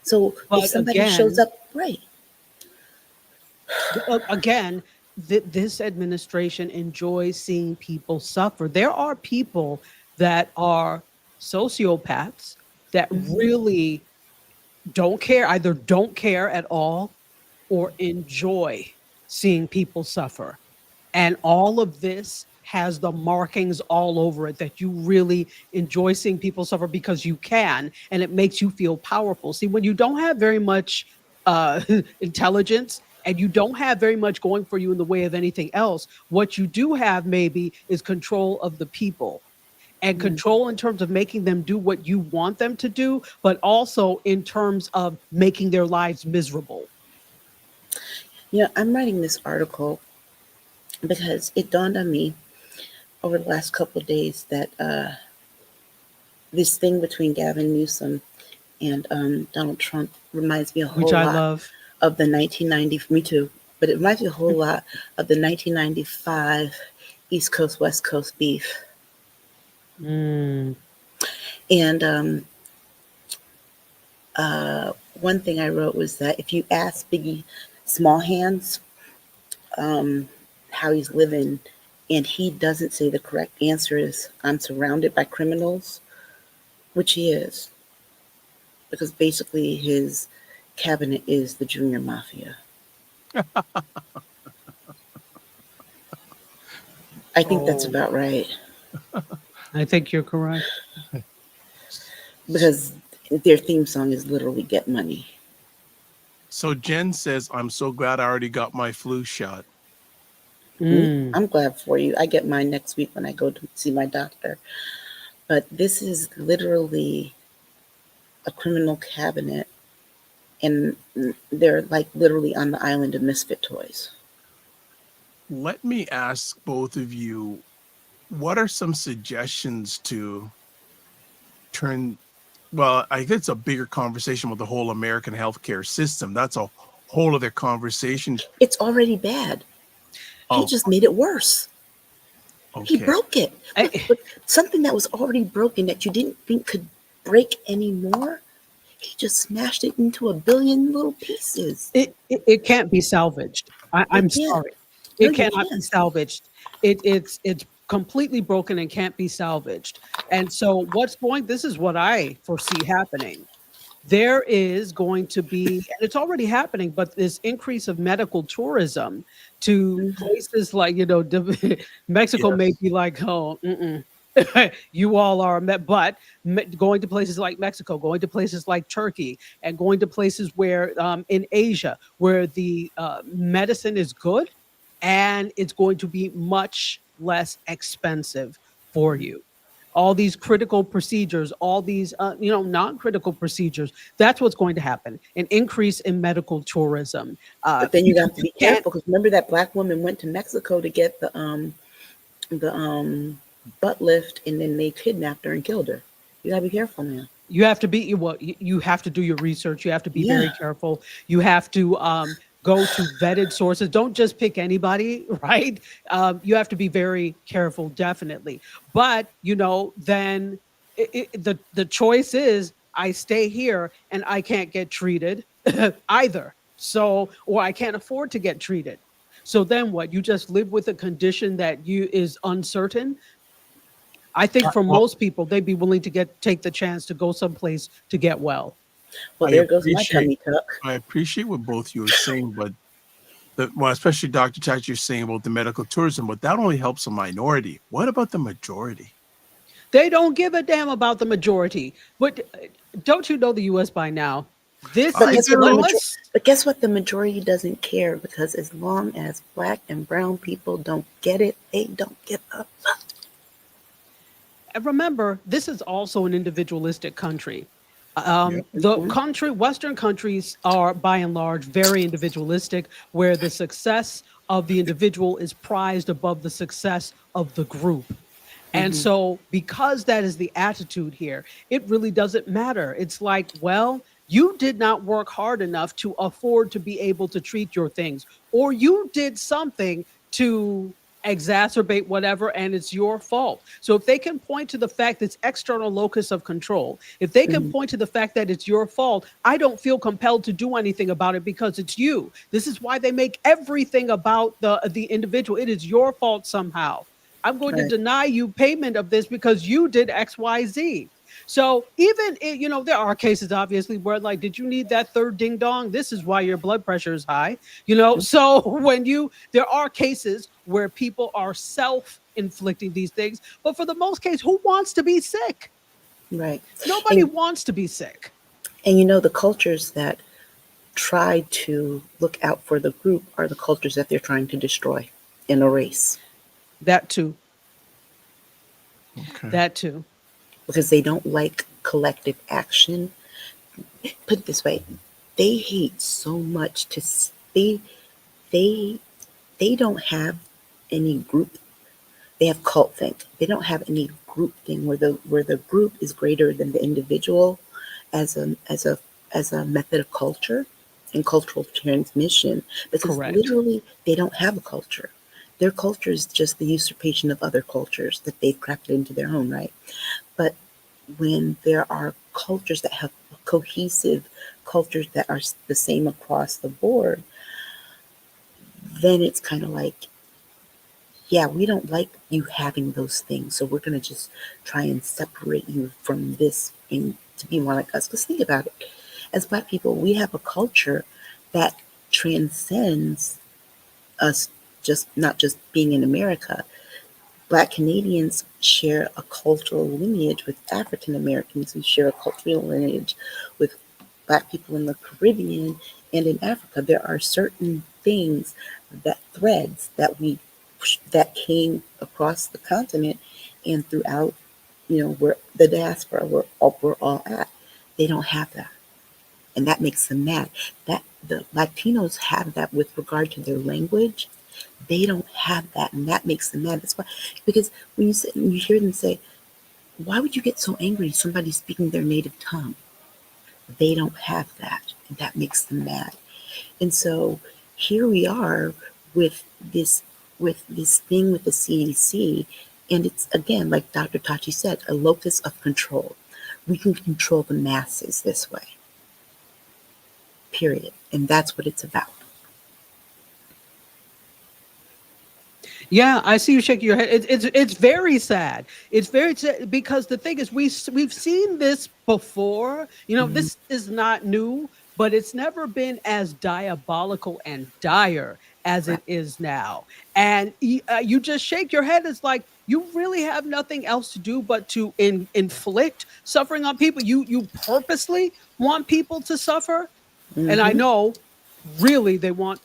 So if But somebody shows again, up, right, again, this administration enjoys seeing people suffer. There are people that are sociopaths that really either don't care at all or enjoy seeing people suffer. And all of this has the markings all over it that you really enjoy seeing people suffer because you can, and it makes you feel powerful. See, when you don't have very much intelligence and you don't have very much going for you in the way of anything else, what you do have maybe is control of the people. And control in terms of making them do what you want them to do, but also in terms of making their lives miserable. I'm writing this article because it dawned on me over the last couple of days that this thing between Gavin Newsom and Donald Trump reminds me a whole Which I lot love. of the 1990, me too, but it reminds me a whole lot of the 1995 East Coast, West Coast beef. Mm. And one thing I wrote was that if you ask Biggie Small Hands how he's living, and he doesn't say the correct answer is, I'm surrounded by criminals, which he is, because basically his cabinet is the junior mafia. I think that's about right. I think you're correct. Because their theme song is literally Get Money. So Jen says, I'm so glad I already got my flu shot. I'm glad for you. I get mine next week when I go to see my doctor. But this is literally a criminal cabinet, and they're like literally on the island of misfit toys. Let me ask both of you, what are some suggestions to turn, well, I think it's a bigger conversation with the whole American healthcare system. That's a whole other conversation. It's already bad. He just made it worse. Okay. He broke it. But something that was already broken that you didn't think could break anymore, he just smashed it into a billion little pieces. It can't be salvaged. I'm sorry. It cannot be salvaged. It's completely broken and can't be salvaged. And so this is what I foresee happening. There is going to be, and it's already happening, but this increase of medical tourism to places like, Mexico may be like, oh, you all are, but going to places like Mexico, going to places like Turkey, and going to places where in Asia, where the medicine is good and it's going to be much less expensive for you. All these critical procedures, all these, non-critical procedures. That's what's going to happen. An increase in medical tourism. But then you have to be careful, because remember that black woman went to Mexico to get the butt lift, and then they kidnapped her and killed her. You gotta be careful now. You have to be you have to do your research. You have to be very careful. You have to go to vetted sources. Don't just pick anybody, right? You have to be very careful, definitely. But, then the choice is I stay here and I can't get treated either. So, or I can't afford to get treated. So then what? You just live with a condition that is uncertain. I think for most people, they'd be willing to take the chance to go someplace to get well. Well, there goes my tummy tuck. I appreciate what both you are saying, but especially Dr. Tachi, you're saying about the medical tourism, but that only helps a minority. What about the majority? They don't give a damn about the majority. But don't you know the U.S. by now? But guess what? The majority doesn't care, because as long as black and brown people don't get it, they don't give a fuck. And remember, this is also an individualistic country. Western countries are by and large very individualistic, where the success of the individual is prized above the success of the group. And so because that is the attitude here, it really doesn't matter. It's like, well, you did not work hard enough to afford to be able to treat your things, or you did something to exacerbate whatever, and it's your fault. So if they can point to the fact that it's external locus of control, if they can point to the fact that it's your fault, I don't feel compelled to do anything about it because it's you. This is why they make everything about the individual. It is your fault somehow. I'm going to deny you payment of this because you did X, Y, Z. So even, there are cases obviously where like, did you need that third ding dong? This is why your blood pressure is high, So there are cases where people are self-inflicting these things, but for the most case, who wants to be sick? Right. Nobody And wants to be sick. the cultures that try to look out for the group are the cultures that they're trying to destroy and erase, That too. Okay. That too. because they don't like collective action. Put it this way, they hate so much they they don't have any group. They have cult think. They don't have any group thing where the group is greater than the individual as a method of culture and cultural transmission, because Correct. literally they don't have a culture. Their culture is just the usurpation of other cultures that they've crafted into their own right. But when there are cultures that have cohesive cultures that are the same across the board, then it's kind of like, yeah, we don't like you having those things, so we're going to just try and separate you from this and to be more like us. Because think about it. As Black people, we have a culture that transcends us, just not just being in America. Black Canadians share a cultural lineage with African Americans. We share a cultural lineage with Black people in the Caribbean and in Africa. There are certain things, that threads that came across the continent and throughout, where the diaspora, we're all at. They don't have that, and that makes them mad. That the Latinos have that with regard to their language. They don't have that, and that makes them mad. That's why, because when you hear them say, "Why would you get so angry? Somebody speaking their native tongue." They don't have that, and that makes them mad. And so here we are with this thing with the CDC, and it's again, like Dr. Tachi said, a locus of control. We can control the masses this way. Period. And that's what it's about. Yeah, I see you shaking your head. It's very sad. It's very sad because the thing is, we've seen this before. Mhm. This is not new, but it's never been as diabolical and dire as Right. it is now. And you just shake your head. It's like you really have nothing else to do but to inflict suffering on people. You purposely want people to suffer, and I Hmm. know really they want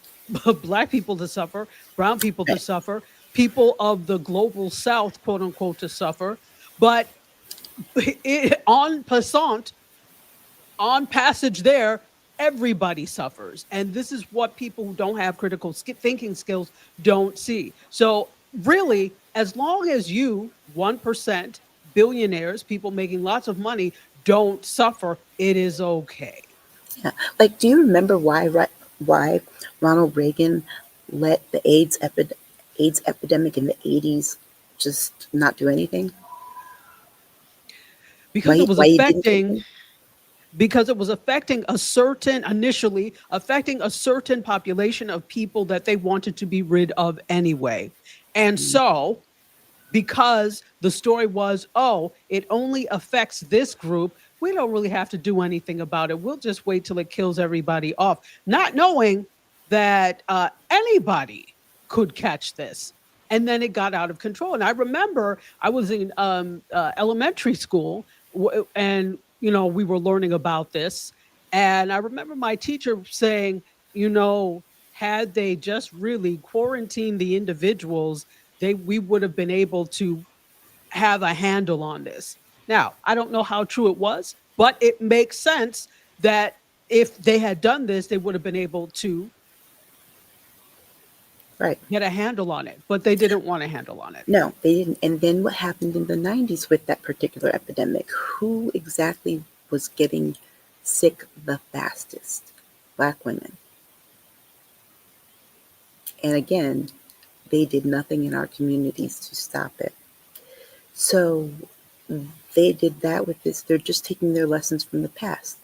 Black people to suffer, brown people to Right. suffer, people of the global South, quote unquote, to suffer. But on passant, on passage there, everybody suffers. And this is what people who don't have critical thinking skills don't see. So, really, as long as you, 1%, billionaires, people making lots of money, don't suffer, it is okay. Yeah. Like, do you remember why Ronald Reagan let the AIDS epidemic in the 80s just not do anything? Because Why it was why he didn't do affecting anything? because it was affecting initially affecting a certain population of people that they wanted to be rid of anyway. And Mm. so, because the story was, oh, it only affects this group, we don't really have to do anything about it. We'll just wait till it kills everybody off, not knowing that anybody could catch this. And then it got out of control. And I remember I was in elementary school, and we were learning about this. And I remember my teacher saying, had they just really quarantined the individuals, we would have been able to have a handle on this. Now, I don't know how true it was, but it makes sense that if they had done this, they would have been able to Right. get a handle on it, but they didn't want a handle on it. No, they didn't. And then what happened in the 90s with that particular epidemic? Who exactly was getting sick the fastest? Black women. And again, they did nothing in our communities to stop it. So they did that with this. They're just taking their lessons from the past.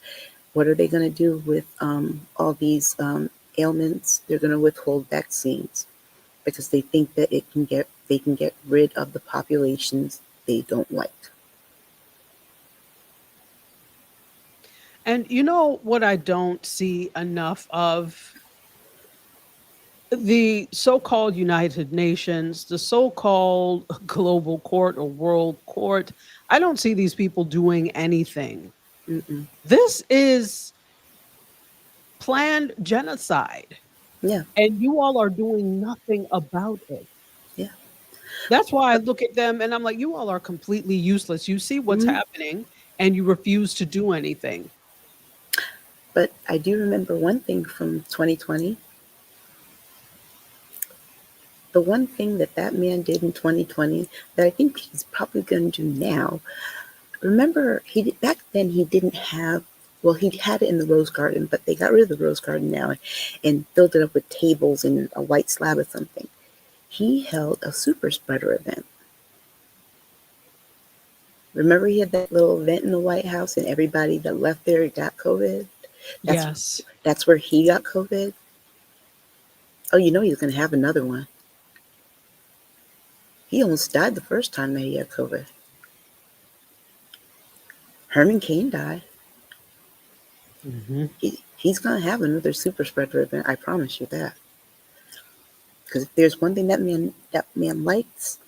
What are they going to do with all these ailments? They're going to withhold vaccines because they think that they can get rid of the populations they don't like. And you know what I don't see enough of? The so-called United Nations, the so-called global court or world court. I don't see these people doing anything. Mm-mm. This is planned genocide, Yeah, and you all are doing nothing about it. yeah. That's why I look at them and I'm like, you all are completely useless. You see what's Mhm. happening and you refuse to do anything. But I do remember one thing from 2020. The one thing that that man did in 2020 that I think he's probably going to do now. Remember, back then he didn't have. Well, he had it in the Rose Garden, but they got rid of the Rose Garden now and filled it up with tables and a white slab or something. He held a super spreader event. Remember, he had that little event in the White House, and everybody that left there got COVID. That's Yes. that's where he got COVID. Oh, you know he's going to have another one. He almost died the first time that he had COVID. Herman Cain died. Hmm. He's going to have another super spreader event. I promise you that. Because if there's one thing that man likes,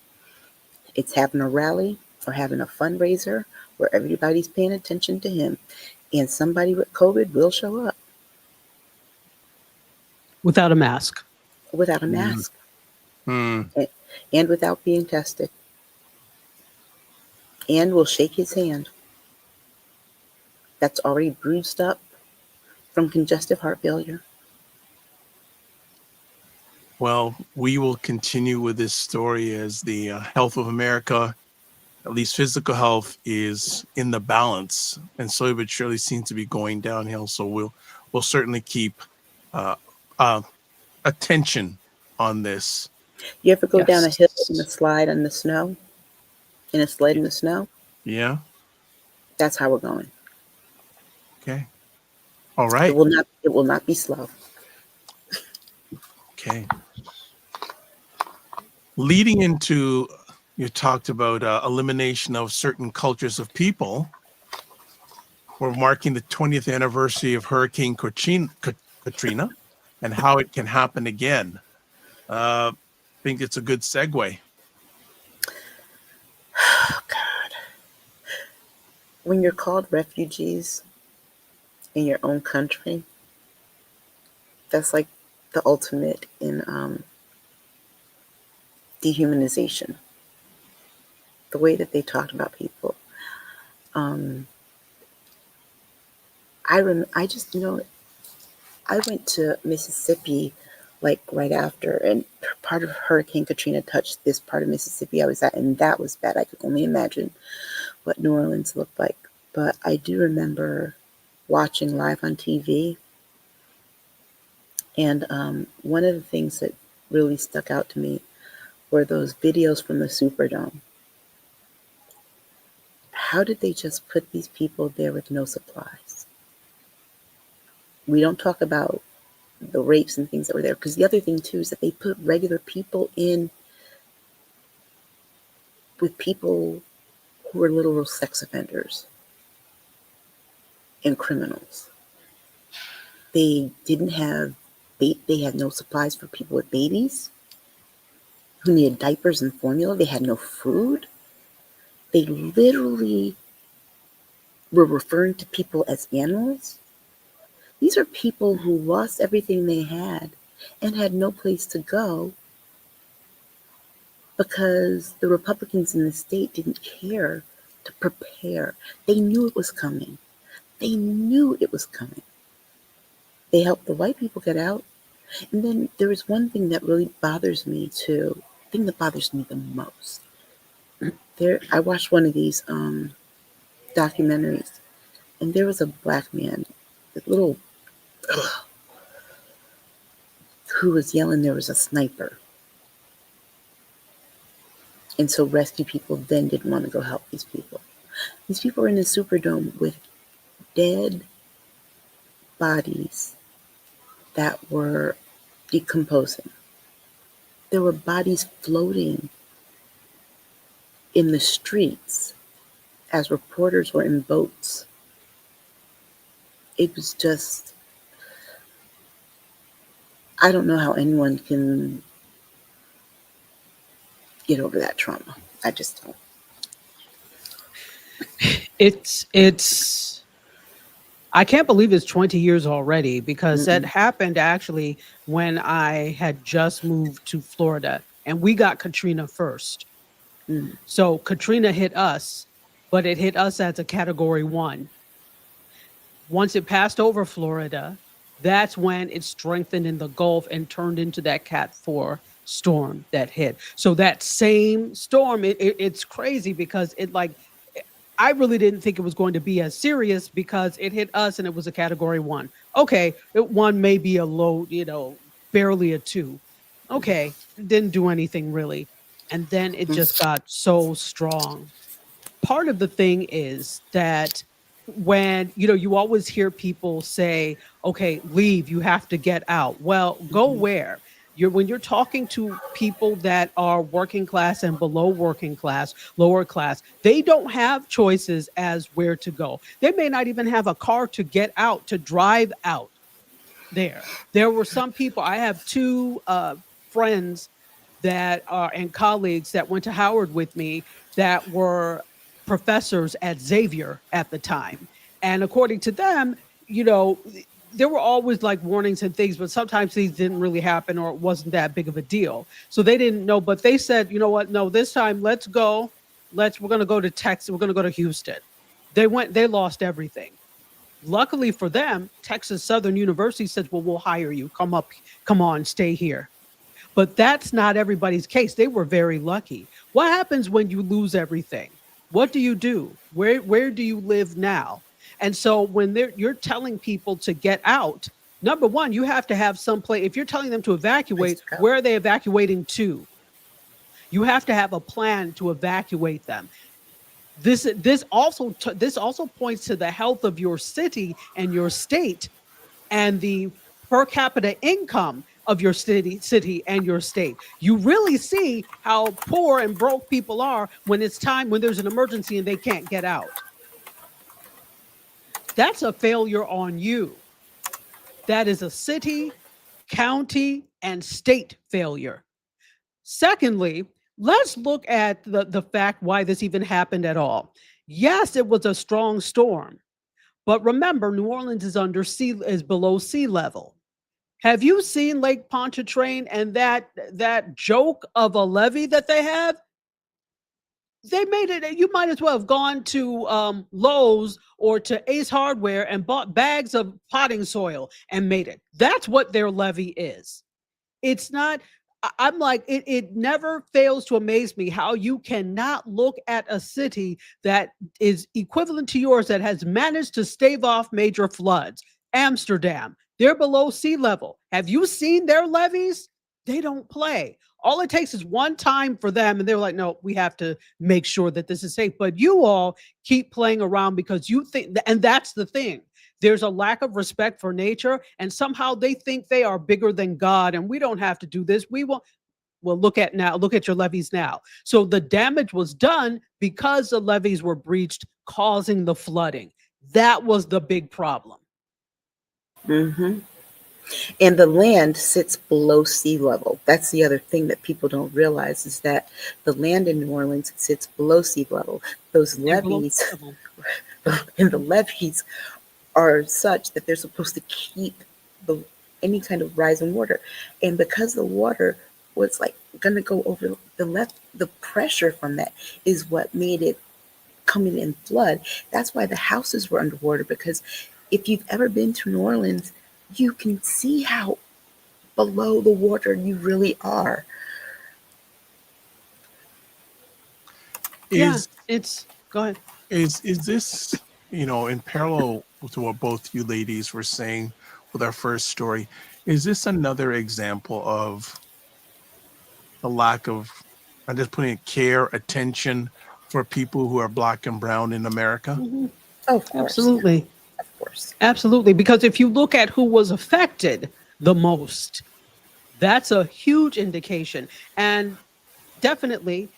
it's having a rally or having a fundraiser where everybody's paying attention to him, and somebody with COVID will show up Without a mask. without a Mm. mask Mm. and without being tested, and will shake his hand. That's already bruised up from congestive heart failure. Well, we will continue with this story as the health of America, at least physical health, is in the balance, and slowly but surely seems to be going downhill. So we'll certainly keep uh, uh, attention on this. You ever go down a hill in a Yes. slide in the snow, in a sled in the snow? Yeah. That's how we're going. Okay. All It right. will not. It will not be slow. Okay. Leading into, you talked about elimination of certain cultures of people. We're marking the 20th anniversary of Hurricane Katrina and how it can happen again. I think it's a good segue. Oh God! When you're called refugees in your own country, that's like the ultimate in dehumanization. The way that they talked about people. Um, I just I went to Mississippi like right after, and part of Hurricane Katrina touched this part of Mississippi I was at, and that was bad. I could only imagine what New Orleans looked like. But I do remember watching live on TV, and one of the things that really stuck out to me were those videos from the Superdome. How did they just put these people there with no supplies? We don't talk about the rapes and things that were there, because the other thing too is that they put regular people in with people who were literal sex offenders and criminals. They didn't have they had no supplies for people with babies who needed diapers and formula. They had no food. They literally were referring to people as animals. These are people who lost everything they had and had no place to go because the Republicans in the state didn't care to prepare. They knew it was coming. They knew it was coming. They helped the white people get out. And then there is one thing that really bothers me too. The thing that bothers me the most. I watched one of these documentaries, and there was a black man, a little, who was yelling there was a sniper. And so rescue people then didn't want to go help these people. These people were in the Superdome with dead bodies that were decomposing. There were bodies floating in the streets as reporters were in boats it was just, I don't know how anyone can get over that trauma. I just don't. It's I can't believe it's 20 years already, because that Mm-mm. happened actually when I had just moved to Florida, and we got Katrina first. Mm. So Katrina hit us, but it hit us as a category 1. Once it passed over Florida, that's when it strengthened in the Gulf and turned into that Cat 4 storm that hit. So that same storm, it's crazy because it like, I really didn't think it was going to be as serious because it hit us and it was a category 1. Okay, one may be a low, barely a 2. Okay, it didn't do anything really. And then it just got so strong. Part of the thing is that when you always hear people say, okay, leave, you have to get out. Well, go Mm-hmm. where? When you're talking to people that are working class and below working class, lower class, they don't have choices as where to go. They may not even have a car to get out, to drive out there. There were some people, I have two friends that are and colleagues that went to Howard with me that were professors at Xavier at the time. And according to them, you know, there were always like warnings and things, but sometimes these didn't really happen or it wasn't that big of a deal. So they didn't know, but they said, you know what? No, this time let's go. We're going to go to Texas. We're going to go to Houston. They lost everything. Luckily for them, Texas Southern University says, well, we'll hire you. Come on, stay here. But that's not everybody's case. They were very lucky. What happens when you lose everything? What do you do? Where do you live now? And so when you're telling people to get out, number one, you have to have some place. If you're telling them to Place evacuate, to go. where are they evacuating to? You have to have a plan to evacuate them. This also points to the health of your city and your state and the per capita income of your city and your state. You really see how poor and broke people are when it's time, when there's an emergency and they can't get out. That's a failure on you. That is a city, county, and state failure. Secondly, let's look at the fact why this even happened at all. Yes, it was a strong storm, but remember, New Orleans is below sea level. Have you seen Lake Pontchartrain and that joke of a levee that they have? They made it. You might as well have gone to Lowe's or to Ace Hardware and bought bags of potting soil and made it. That's what their levee is. It's not. I'm like, it never fails to amaze me how you cannot look at a city that is equivalent to yours that has managed to stave off major floods. Amsterdam, they're below sea level. Have you seen their levees? They don't play. All it takes is one time for them, and they're like, no, we have to make sure that this is safe. But you all keep playing around because you think, and that's the thing. There's a lack of respect for nature, and somehow they think they are bigger than God, and we don't have to do this. We will. Well, look at your levees now. So the damage was done because the levees were breached, causing the flooding. That was the big problem. Mm-hmm. And the land sits below sea level. That's the other thing that people don't realize is that the land in New Orleans sits below sea level. Those levees and the levees are such that they're supposed to keep any kind of rise in water. And because the water was like going to go over the pressure from that is what made it come in and flood. That's why the houses were underwater, because if you've ever been to New Orleans, you can see how below the water you really are. Yeah, Is go ahead. is this, in parallel to what both you ladies were saying with our first story, is this another example of the lack of, I'm just putting it, care, attention for people who are black and brown in America? Mhm. Oh, of course. Absolutely. Of course. Absolutely. Because if you look at who was affected the most, that's a huge indication. And definitely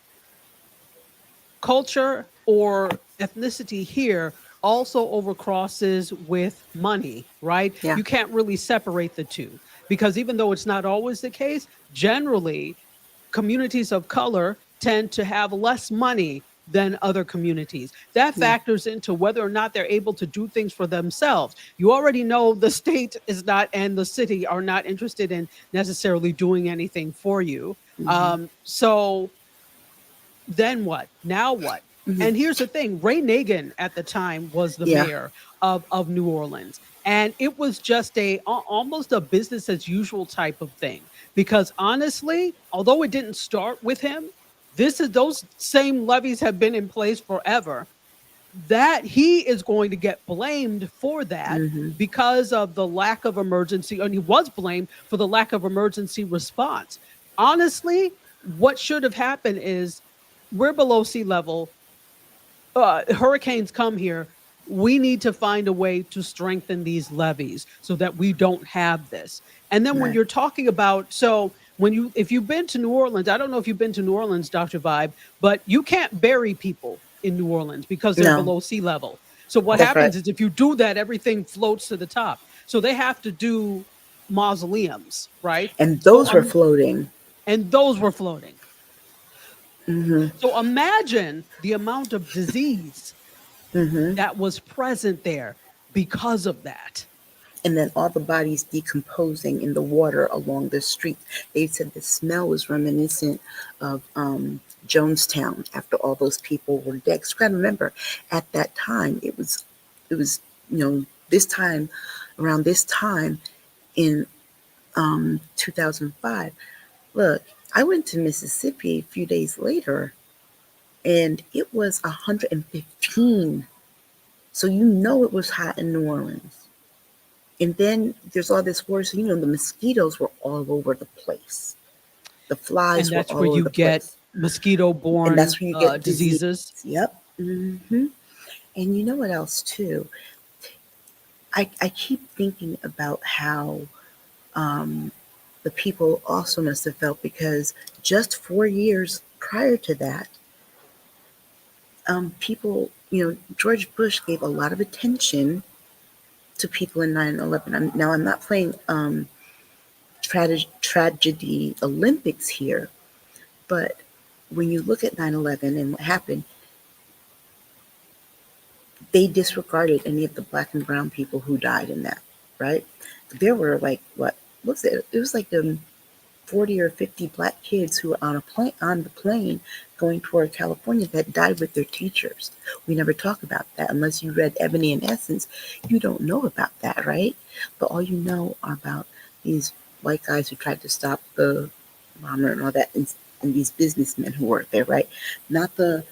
culture or ethnicity here also overcrosses with money, right? Yeah. You can't really separate the two because even though it's not always the case, generally communities of color tend to have less money than other communities. That Yeah. factors into whether or not they're able to do things for themselves. You already know the state is not and the city are not interested in necessarily doing anything for you. Hmm. So then what? Now what? Hmm. And here's the thing, Ray Nagin at the time was the Yeah. mayor of New Orleans. And it was just almost a business as usual type of thing. Because honestly, although it didn't start with him, those same levies have been in place forever. That he is going to get blamed for that Hmm. because of the lack of emergency, and he was blamed for the lack of emergency response. Honestly, what should have happened is we're below sea level. Hurricanes come here. We need to find a way to strengthen these levees so that we don't have this. And then when Right. you're talking about, so if you've been to New Orleans, I don't know if you've been to New Orleans, Dr. Vibe, but you can't bury people in New Orleans because they're No, below sea level. So what that's right. happens is if you do that, everything floats to the top. So they have to do mausoleums, right? And So those were floating. and those were floating. Hmm. So imagine the amount of disease Hmm. that was present there because of that. And then all the bodies decomposing in the water along the street. They said the smell was reminiscent of Jonestown after all those people were dead. 'Cause you gotta remember, at that time, it was this time, around this time in 2005. Look, I went to Mississippi a few days later, and it was 115. So it was hot in New Orleans. And then there's all this worse, the mosquitoes were all over the place. The And flies were that's all where over you the get place. mosquito And borne that's where you get disease. diseases. Yep. And you know what else, too? I keep thinking about how um, the people also must have felt because just 4 years prior to that, people, George Bush gave a lot of attention to people in 9/11. Now, I'm not playing tragedy Olympics here, but when you look at 9/11 and what happened, they disregarded any of the black and brown people who died in that, right? There were like, what was it? It was like 40 or 50 black kids who were on the plane going toward California that died with their teachers. We never talk about that unless you read Ebony and Essence. You don't know about that, right? But all you know are about these white guys who tried to stop the bomber and all that, and these businessmen who worked there, right? Not the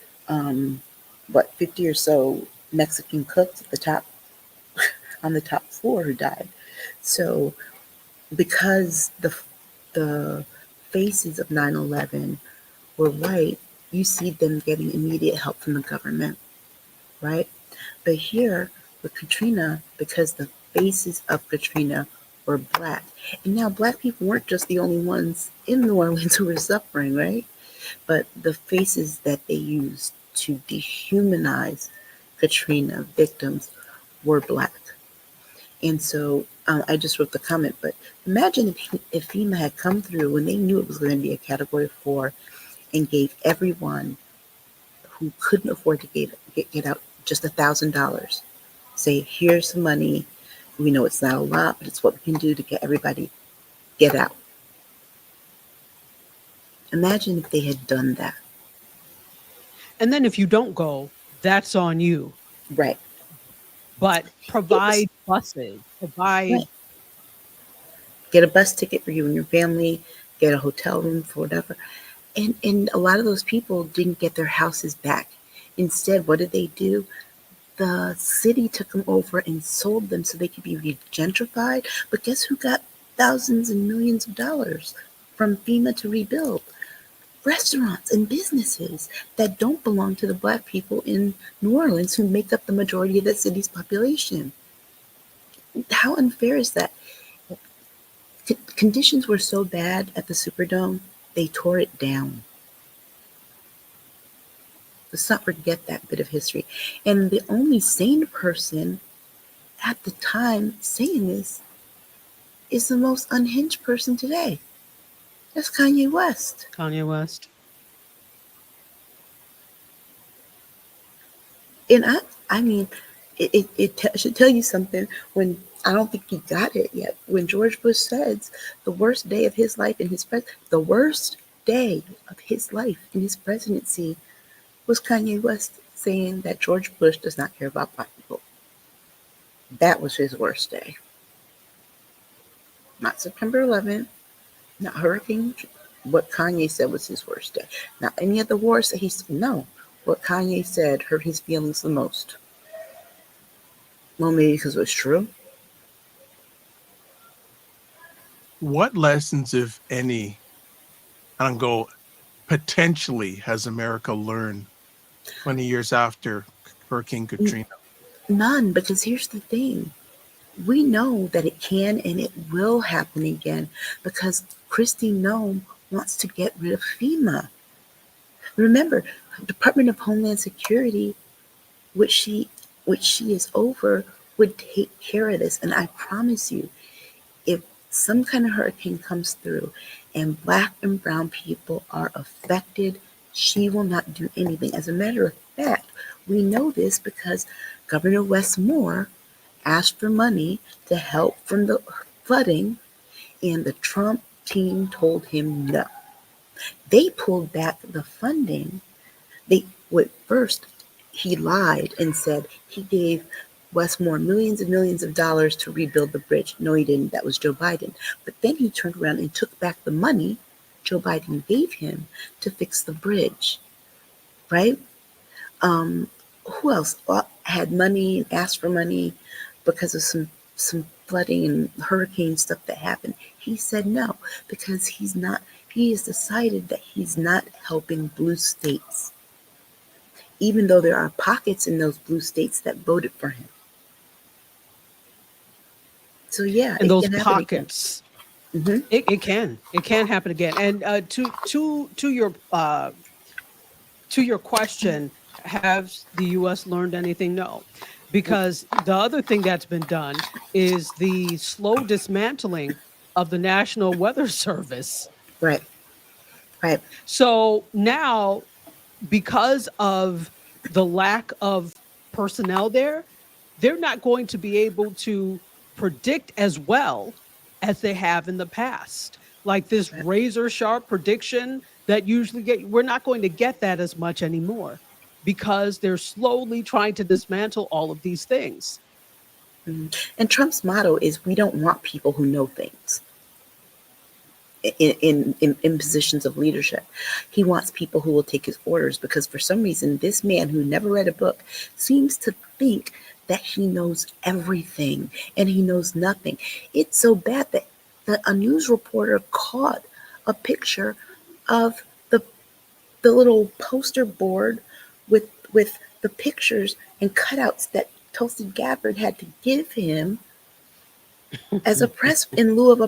50 or so Mexican cooks at the top on the top floor who died. So because the faces of 9/11 were white, you see them getting immediate help from the government, right? But here with Katrina, because the faces of Katrina were black, and now black people weren't just the only ones in New Orleans who were suffering, right? But the faces that they used to dehumanize Katrina victims were black. And so I just wrote the comment, but imagine if FEMA had come through when they knew it was going to be a category 4 and gave everyone who couldn't afford to get out just $1,000. Say, here's some money. We know it's not a lot, but it's what we can do to get everybody get out. Imagine if they had done that. And then if you don't go, that's on you. Right. But It was provide buses, provide. right. Get a bus ticket for you and your family, get a hotel room for whatever. And a lot of those people didn't get their houses back. Instead, what did they do? The city took them over and sold them so they could be gentrified. But guess who got thousands and millions of dollars from FEMA to rebuild? Restaurants and businesses that don't belong to the black people in New Orleans who make up the majority of the city's population. How unfair is that? Conditions were so bad at the Superdome, they tore it down. Let's not forget that bit of history. And the only sane person at the time saying this is the most unhinged person today. That's Kanye West. Kanye West. And I mean, it should tell you something when I don't think he got it yet. When George Bush says the worst day of his life in his the worst day of his life in his presidency was Kanye West saying that George Bush does not care about black people. That was his worst day. Not September 11th, not Hurricane. What Kanye said was his worst day. Not any of the wars that no. What Kanye said hurt his feelings the most. Well, maybe because it was true. What lessons, if any, and go potentially has America learned 20 years after Hurricane Katrina? None, because here's the thing. We know that it can and it will happen again because Kristi Noem wants to get rid of FEMA. Remember, Department of Homeland Security, which she is over, would take care of this. And I promise you, if some kind of hurricane comes through and black and brown people are affected, she will not do anything. As a matter of fact, we know this because Governor Wes Moore asked for money to help from the flooding, and the Trump team told him no. They pulled back the funding. First, he lied and said he gave Wes Moore millions and millions of dollars to rebuild the bridge. No, he didn't. That was Joe Biden. But then he turned around and took back the money Joe Biden gave him to fix the bridge, right? Who else had money and asked for money because of some flooding and hurricane stuff that happened? He said no, because he has decided that he's not helping blue states, even though there are pockets in those blue states that voted for him. So yeah, And those pockets, mm-hmm. it can happen again. And to your question, has the U.S. learned anything? No, because the other thing that's been done is the slow dismantling of the National Weather Service. Right. So now, because of the lack of personnel there, they're not going to be able to predict as well as they have in the past. Like this razor sharp prediction that we're not going to get that as much anymore because they're slowly trying to dismantle all of these things. And Trump's motto is, we don't want people who know things in positions of leadership. He wants people who will take his orders, because for some reason, this man who never read a book seems to think that he knows everything and he knows nothing. It's so bad that a news reporter caught a picture of the little poster board with the pictures and cutouts that Tulsi Gabbard had to give him as in lieu of a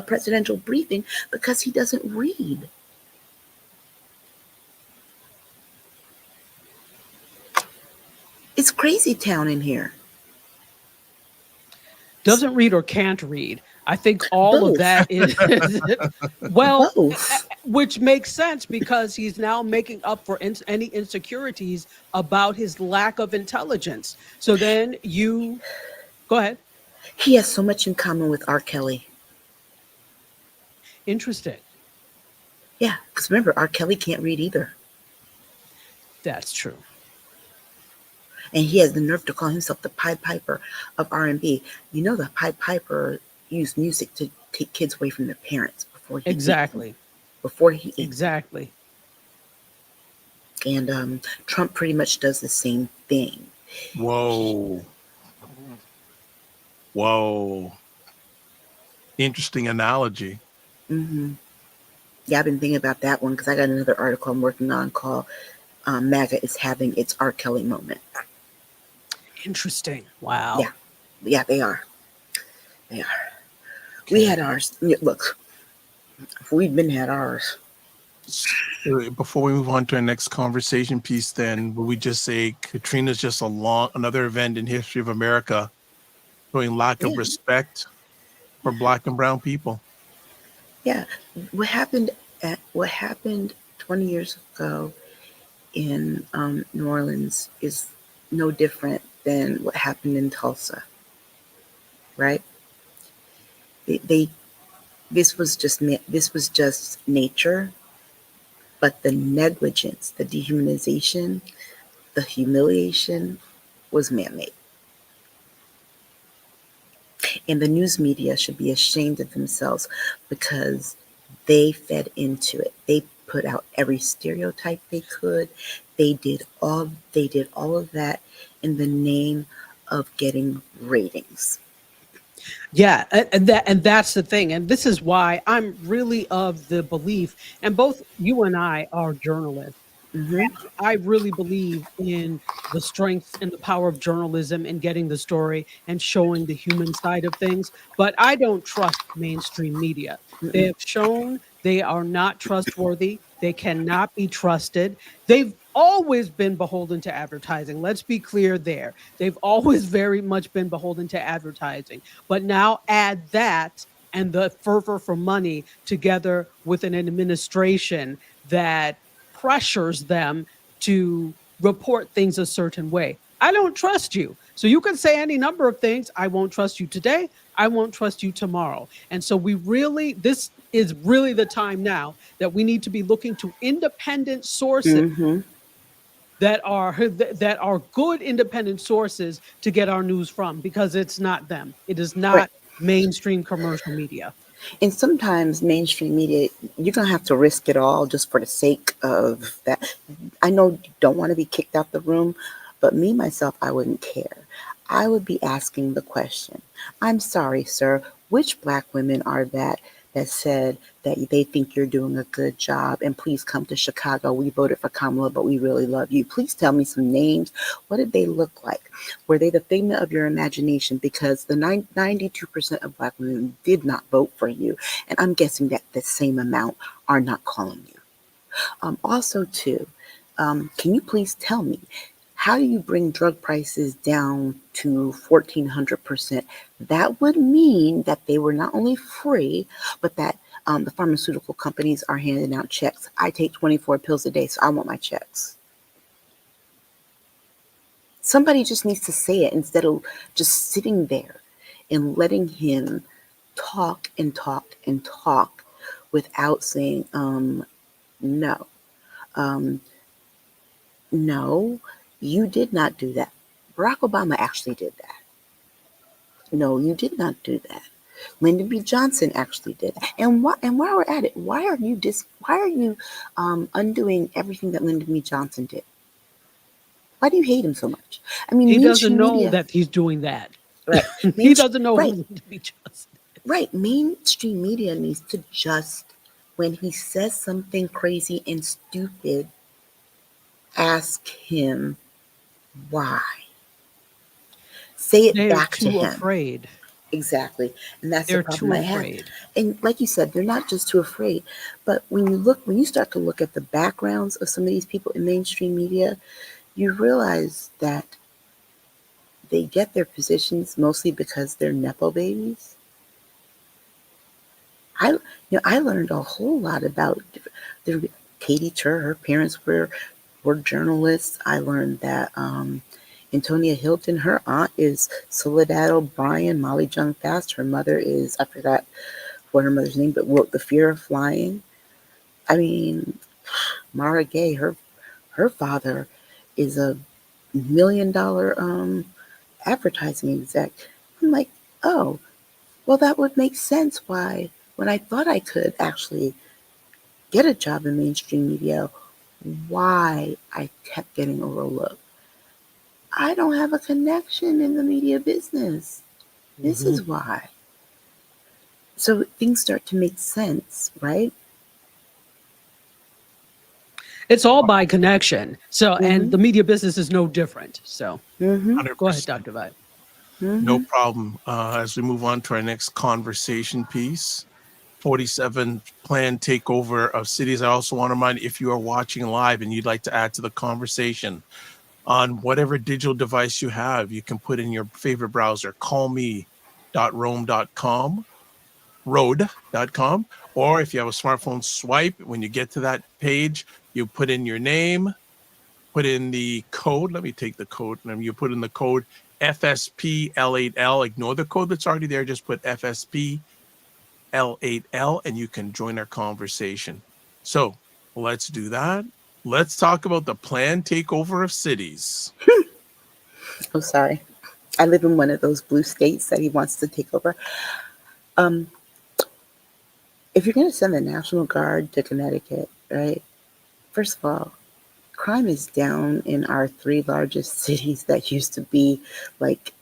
presidential briefing, because he doesn't read. It's crazy town in here. Doesn't read or can't read. I think all Both. of that is well, Both. which makes sense because he's now making up for any insecurities about his lack of intelligence. So then go ahead. He has so much in common with R. Kelly. Interesting. Yeah, because remember, R. Kelly can't read either. That's true. And he has the nerve to call himself the Pied Piper of R&B. You know, the Pied Piper used music to take kids away from their parents before he Exactly. Exactly. And Trump pretty much does the same thing. Whoa. Interesting analogy. Mm-hmm. Yeah, I've been thinking about that one because I got another article I'm working on called MAGA is having its R. Kelly moment. Interesting. Wow. Yeah, they are. Okay. We had ours. Look, we've been had ours. Before we move on to our next conversation piece, then will we just say Katrina's just another event in history of America showing lack of Yeah. respect for Black and brown people? Yeah. What happened 20 years ago in New Orleans is no different than what happened in Tulsa, right? They this was just nature, but the negligence, the dehumanization, the humiliation was man-made. And the news media should be ashamed of themselves because they fed into it. They put out every stereotype they could. They did all of that in the name of getting ratings. Yeah, and that's the thing. And this is why I'm really of the belief, and both you and I are journalists. Hmm. I really believe in the strength and the power of journalism and getting the story and showing the human side of things. But I don't trust mainstream media. They have shown they are not trustworthy. They cannot be trusted. They've always been beholden to advertising. Let's be clear there. They've always very much been beholden to advertising. But now add that and the fervor for money together with an administration that pressures them to report things a certain way. I don't trust you. So you can say any number of things. I won't trust you today. I won't trust you tomorrow. And so this is really the time now that we need to be looking to independent sources Hmm. that are good independent sources to get our news from, because it's not them. It is Right. not mainstream commercial media. And sometimes mainstream media, you're going to have to risk it all just for the sake of that. I know you don't want to be kicked out the room, but me, myself, I wouldn't care. I would be asking the question, I'm sorry, sir, which Black women are that said that they think you're doing a good job, and please come to Chicago. We voted for Kamala, but we really love you. Please tell me some names. What did they look like? Were they the figment of your imagination? Because the 92% of Black women did not vote for you, and I'm guessing that the same amount are not calling you. Also, too, can you please tell me, how do you bring drug prices down to 1,400%? That would mean that they were not only free, but that the pharmaceutical companies are handing out checks. I take 24 pills a day, so I want my checks. Somebody just needs to say it instead of just sitting there and letting him talk and talk and talk without saying, no. Um, no, you did not do that. Barack Obama actually did that. No, you did not do that. Lyndon B. Johnson actually did that. And while we're at it, why are you undoing everything that Lyndon B. Johnson did? Why do you hate him so much? I mean, He doesn't mainstream know media, that he's doing that. right? He doesn't know Right, who to be just. right. Mainstream media needs to just, when he says something crazy and stupid, ask him why. Say it They're back to too him. afraid. Exactly. And that's the They're problem too I have. afraid. And like you said, they're not just too afraid, but when you start to look at the backgrounds of some of these people in mainstream media, you realize that they get their positions mostly because they're Nepo babies. I learned a whole lot about Katie Tur. Her parents were journalists. I learned that Antonia Hilton, her aunt is Soledad O'Brien, Molly Jung Fast. Her mother is, I forgot what her mother's name, but wrote The Fear of Flying. I mean, Mara Gay, her father is a $1 million advertising exec. I'm like, oh, well, that would make sense why, when I thought I could actually get a job in mainstream media, why I kept getting overlooked. I don't have a connection in the media business. This Mhm. is why. So things start to make sense, right? It's all by connection. So, and Mm-hmm. the media business is no different. So, Mm-hmm. go ahead, 100%. Dr. Vibe. No Mm-hmm. problem. As we move on to our next conversation piece, 47 planned takeover of cities. I also want to remind, if you are watching live and you'd like to add to the conversation on whatever digital device you have, you can put in your favorite browser, callme.rome.com, road.com, or if you have a smartphone, swipe. When you get to that page, you put in your name, put in the code. Let me take the code. And you put in the code FSPL8L. Ignore the code that's already there. Just put FSPL8L and you can join our conversation. So let's do that. Let's talk about the planned takeover of cities. Oh, sorry. I live in one of those blue states that he wants to take over. If you're going to send the National Guard to Connecticut, right? First of all, crime is down in our three largest cities that used to be like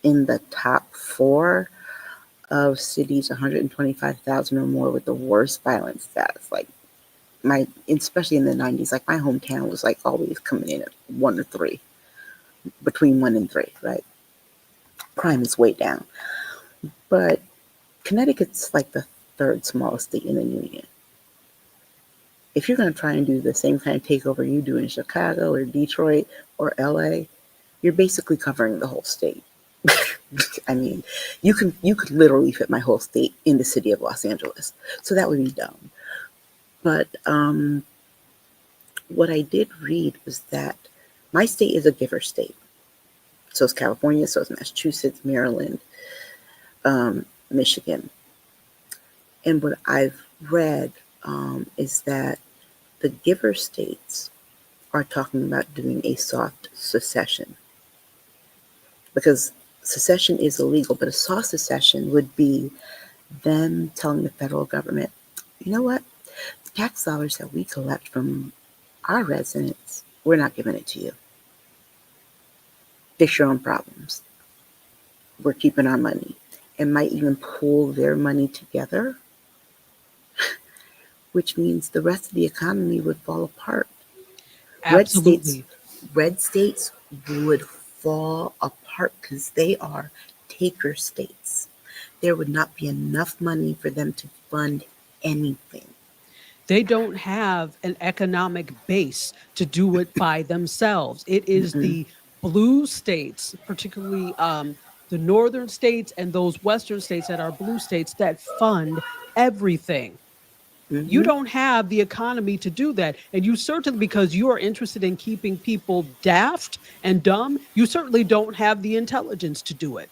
in the top 4 of cities, 125,000 or more with the worst violence stats. Like especially in the 90s, like my hometown was like always coming in at 1 or 3, between 1 and 3, right? Crime is way down. But Connecticut's like the 3rd smallest state in the union. If you're going to try and do the same kind of takeover you do in Chicago or Detroit or LA, you're basically covering the whole state. I mean, you could literally fit my whole state in the city of Los Angeles. So that would be dumb. But what I did read was that my state is a giver state. So is California, so is Massachusetts, Maryland, Michigan. And what I've read is that the giver states are talking about doing a soft secession, because secession is illegal, but a soft secession would be them telling the federal government, you know what, the tax dollars that we collect from our residents, we're not giving it to you. Fix your own problems. We're keeping our money. And might even pool their money together, which means the rest of the economy would fall apart. Absolutely. Red states would fall apart because they are taker states. There would not be enough money for them to fund anything. They don't have an economic base to do it by themselves. It is the blue states, particularly the northern states and those western states that are blue states, that fund everything. You don't have the economy to do that. And you certainly, because you are interested in keeping people daft and dumb, you certainly don't have the intelligence to do it.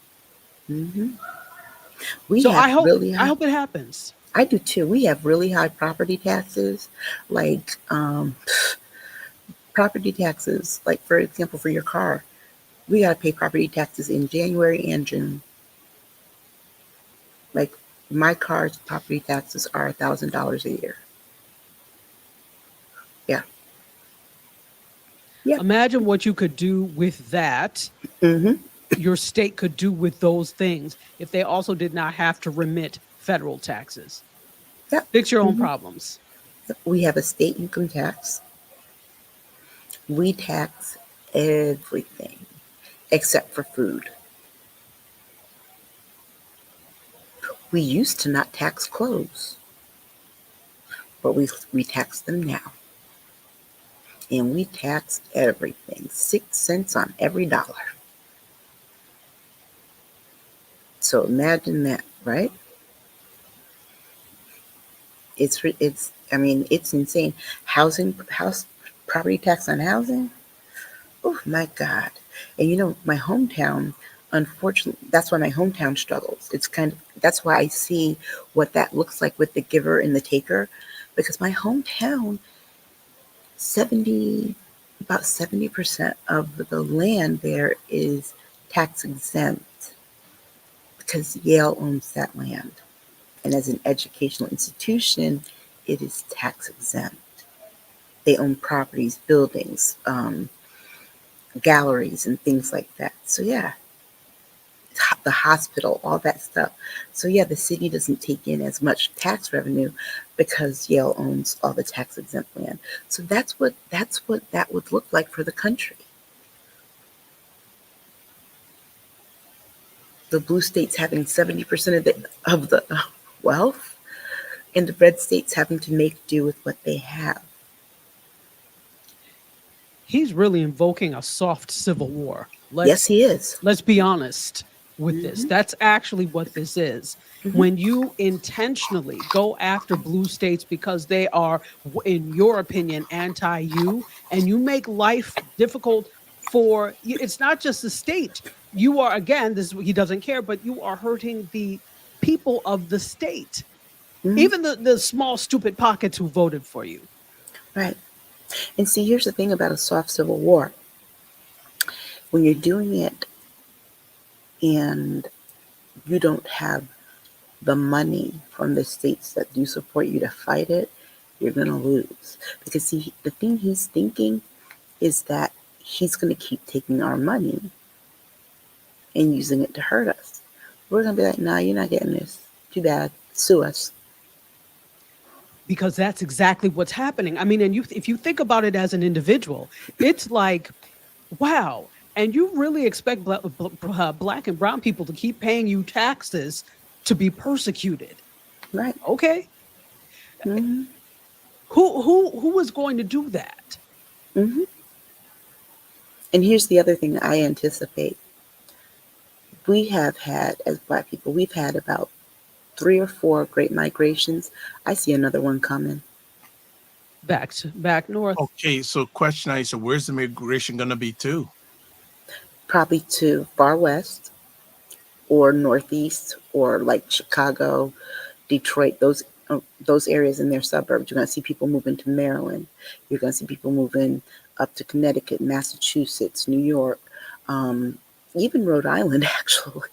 So I hope it happens. I do too. We have really high property taxes, like property taxes, like for example, for your car, we got to pay property taxes in January and June. Like my car's property taxes are $1,000 a year. Yeah. Yeah. Imagine what you could do with that. Your state could do with those things if they also did not have to remit federal taxes. Yep. Fix your own problems. We have a state income tax. We tax everything except for food. We used to not tax clothes, but we tax them now. And we tax everything, 6 cents on every dollar. So imagine that, right? It's insane. House property tax on housing. Oh my God. And you know, my hometown, unfortunately, that's why my hometown struggles. That's why I see what that looks like with the giver and the taker, because my hometown, about 70% of the land there is tax exempt because Yale owns that land. And as an educational institution, it is tax exempt. They own properties, buildings, galleries, and things like that. So yeah, the hospital, all that stuff. So yeah, the city doesn't take in as much tax revenue because Yale owns all the tax exempt land. So that's what that would look like for the country. The blue states having 70% of the wealth, and the red states having to make do with what they have. He's really invoking a soft civil war. Yes, he is. Let's be honest with this. Mhm. That's actually what this is. Mhm. When you intentionally go after blue states because they are, in your opinion, anti you, and you make life difficult for you, it's not just the state. You are, again, this he doesn't care, but you are hurting the people of the state, Mhm. even the small, stupid pockets who voted for you. Right. And see, here's the thing about a soft civil war. When you're doing it and you don't have the money from the states that do support you to fight it, you're going to lose. Because see, the thing he's thinking is that he's going to keep taking our money and using it to hurt us. We're going to be like, nah, you're not getting this. Too bad. Sue us. Because that's exactly what's happening. I mean, and if you think about it as an individual, it's like, wow. And you really expect black and brown people to keep paying you taxes to be persecuted. Right. Okay. Mm-hmm. Who is going to do that? Mm-hmm. And here's the other thing I anticipate. We have had, as Black people, we've had about 3 or 4 great migrations. I see another one coming. Back north. Okay, so question I said, where's the migration going to be to? Probably to far west or northeast or like Chicago, Detroit, those areas in their suburbs. You're going to see people moving to Maryland. You're going to see people moving up to Connecticut, Massachusetts, New York, even Rhode Island, actually.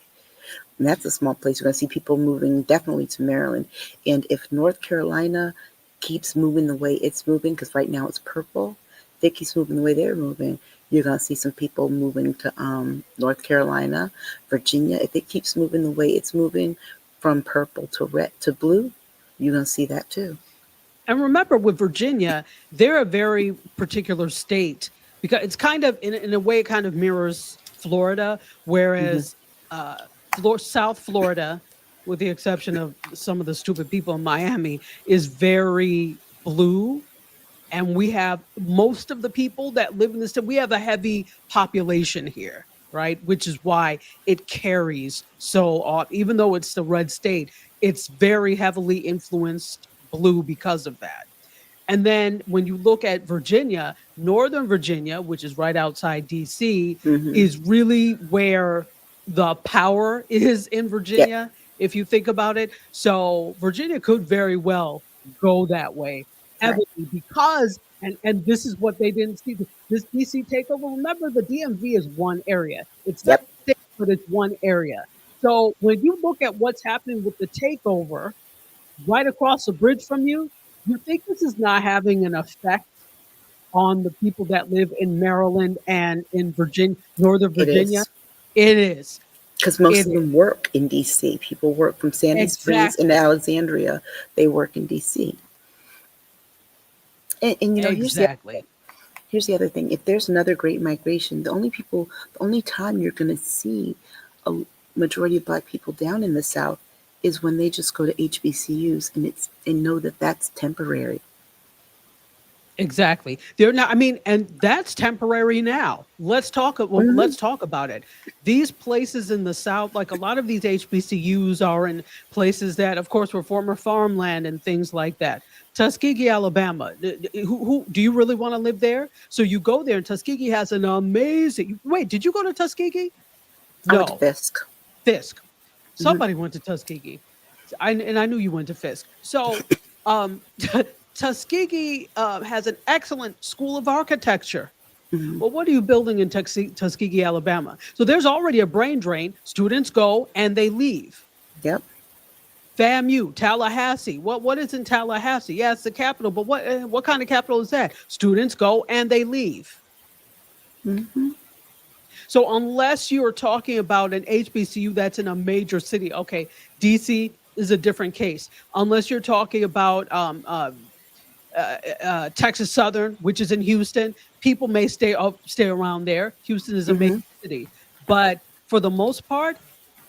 And that's a small place. You're going to see people moving definitely to Maryland. And if North Carolina keeps moving the way it's moving, because right now it's purple, if it keeps moving the way they're moving, you're going to see some people moving to North Carolina, Virginia. If it keeps moving the way it's moving from purple to red to blue, you're going to see that too. And remember, with Virginia, they're a very particular state because it's kind of, in a way, it kind of mirrors Florida, whereas South Florida, with the exception of some of the stupid people in Miami, is very blue. And we have most of the people that live in this state, we have a heavy population here, right? Which is why it carries so often, even though it's the red state, it's very heavily influenced blue because of that. And then when you look at Virginia, Northern Virginia, which is right outside DC, is really where the power is in Virginia, if you think about it. So Virginia could very well go that way heavily because, and this is what they didn't see, this DC takeover. Remember, the DMV is one area. It's not a state, but it's one area. So when you look at what's happening with the takeover right across the bridge from you, you think this is not having an effect on the people that live in Maryland and in Virginia, Northern Virginia? It is. Because most of them work in D.C. People work from Sandy Springs and Alexandria. They work in D.C. And you know, here's the other thing. If there's another great migration, the only time you're going to see a majority of Black people down in the South is when they just go to HBCUs and know that that's temporary. Exactly. They're not, I mean, and that's temporary now. Let's talk about it. These places in the South, like a lot of these HBCUs are in places that, of course, were former farmland and things like that. Tuskegee, Alabama. Who do you really want to live there? So you go there, and Tuskegee has an amazing. Wait, did you go to Tuskegee? No. I went to Fisk. Fisk. Somebody went to Tuskegee. And I knew you went to Fisk. So Tuskegee has an excellent school of architecture. Well, what are you building in Tuskegee, Alabama? So there's already a brain drain. Students go and they leave. Yep. FAMU, Tallahassee. What is in Tallahassee? Yeah, it's the capital, but what kind of capital is that? Students go and they leave. So unless you're talking about an HBCU that's in a major city, okay, DC is a different case. Unless you're talking about Texas Southern, which is in Houston, people may stay around there. Houston is a major city, but for the most part,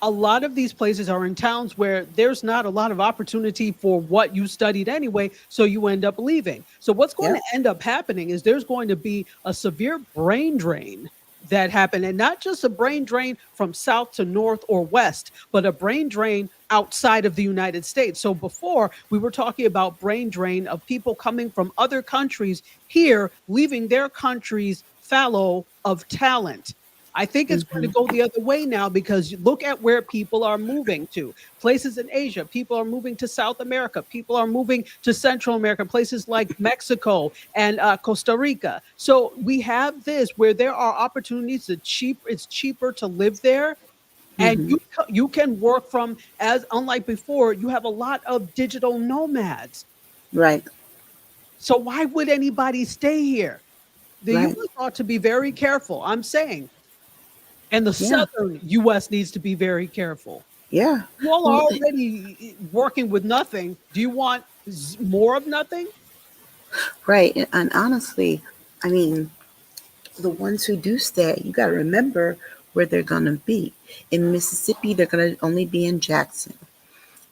a lot of these places are in towns where there's not a lot of opportunity for what you studied anyway, so you end up leaving. So what's going Yep. to end up happening is there's going to be a severe brain drain that happened, and not just a brain drain from south to north or west, but a brain drain outside of the United States. So before we were talking about brain drain of people coming from other countries here, leaving their countries fallow of talent. I think it's going to Hmm. go the other way now, because you look at where people are moving to. Places in Asia, people are moving to South America, people are moving to Central America, places like Mexico and Costa Rica. So we have this where there are opportunities to it's cheaper to live there, and Hmm. you can work from, as unlike before, you have a lot of digital nomads. Right. So why would anybody stay here? The Right. US ought to be very careful. I'm saying, and the Yeah. southern US needs to be very careful. Yeah. You all are Well, already working with nothing. Do you want more of nothing? right. And honestly, I mean, the ones who do stay, you got to remember where they're going to be. In Mississippi, they're going to only be in Jackson.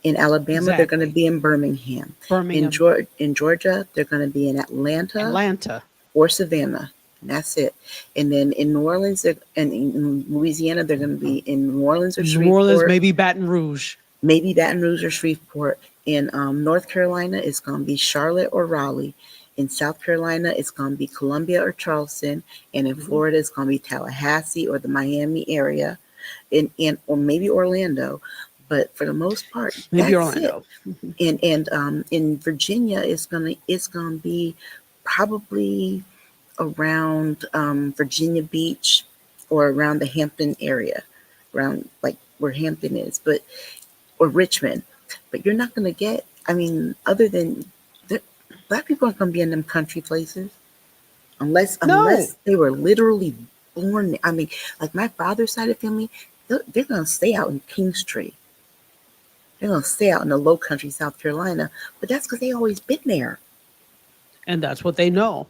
In Alabama, they're going to Exactly. be in Birmingham. Birmingham, In Georgia, they're going to be in Atlanta Atlanta. or Savannah. And that's it. And then in New Orleans, and in Louisiana, they're going to be in New Orleans or New Orleans, Shreveport, maybe Baton Rouge. maybe Baton Rouge or Shreveport. In North Carolina, it's going to be Charlotte or Raleigh. In South Carolina, it's going to be Columbia or Charleston. And in Mhm. Florida, it's going to be Tallahassee or the Miami area, or maybe Orlando. But for the most part, Maybe that's it. Orlando. And in Virginia, it's gonna be probably around Virginia Beach or around the Hampton area, around like where Hampton is, or Richmond. But you're not gonna get. I mean, other than black people aren't gonna be in them country places No, unless they were literally born. I mean, like my father's side of the family, they're gonna stay out in Kingstree. They're gonna stay out in the Low Country, South Carolina, but that's because they always been there. and that's what they know.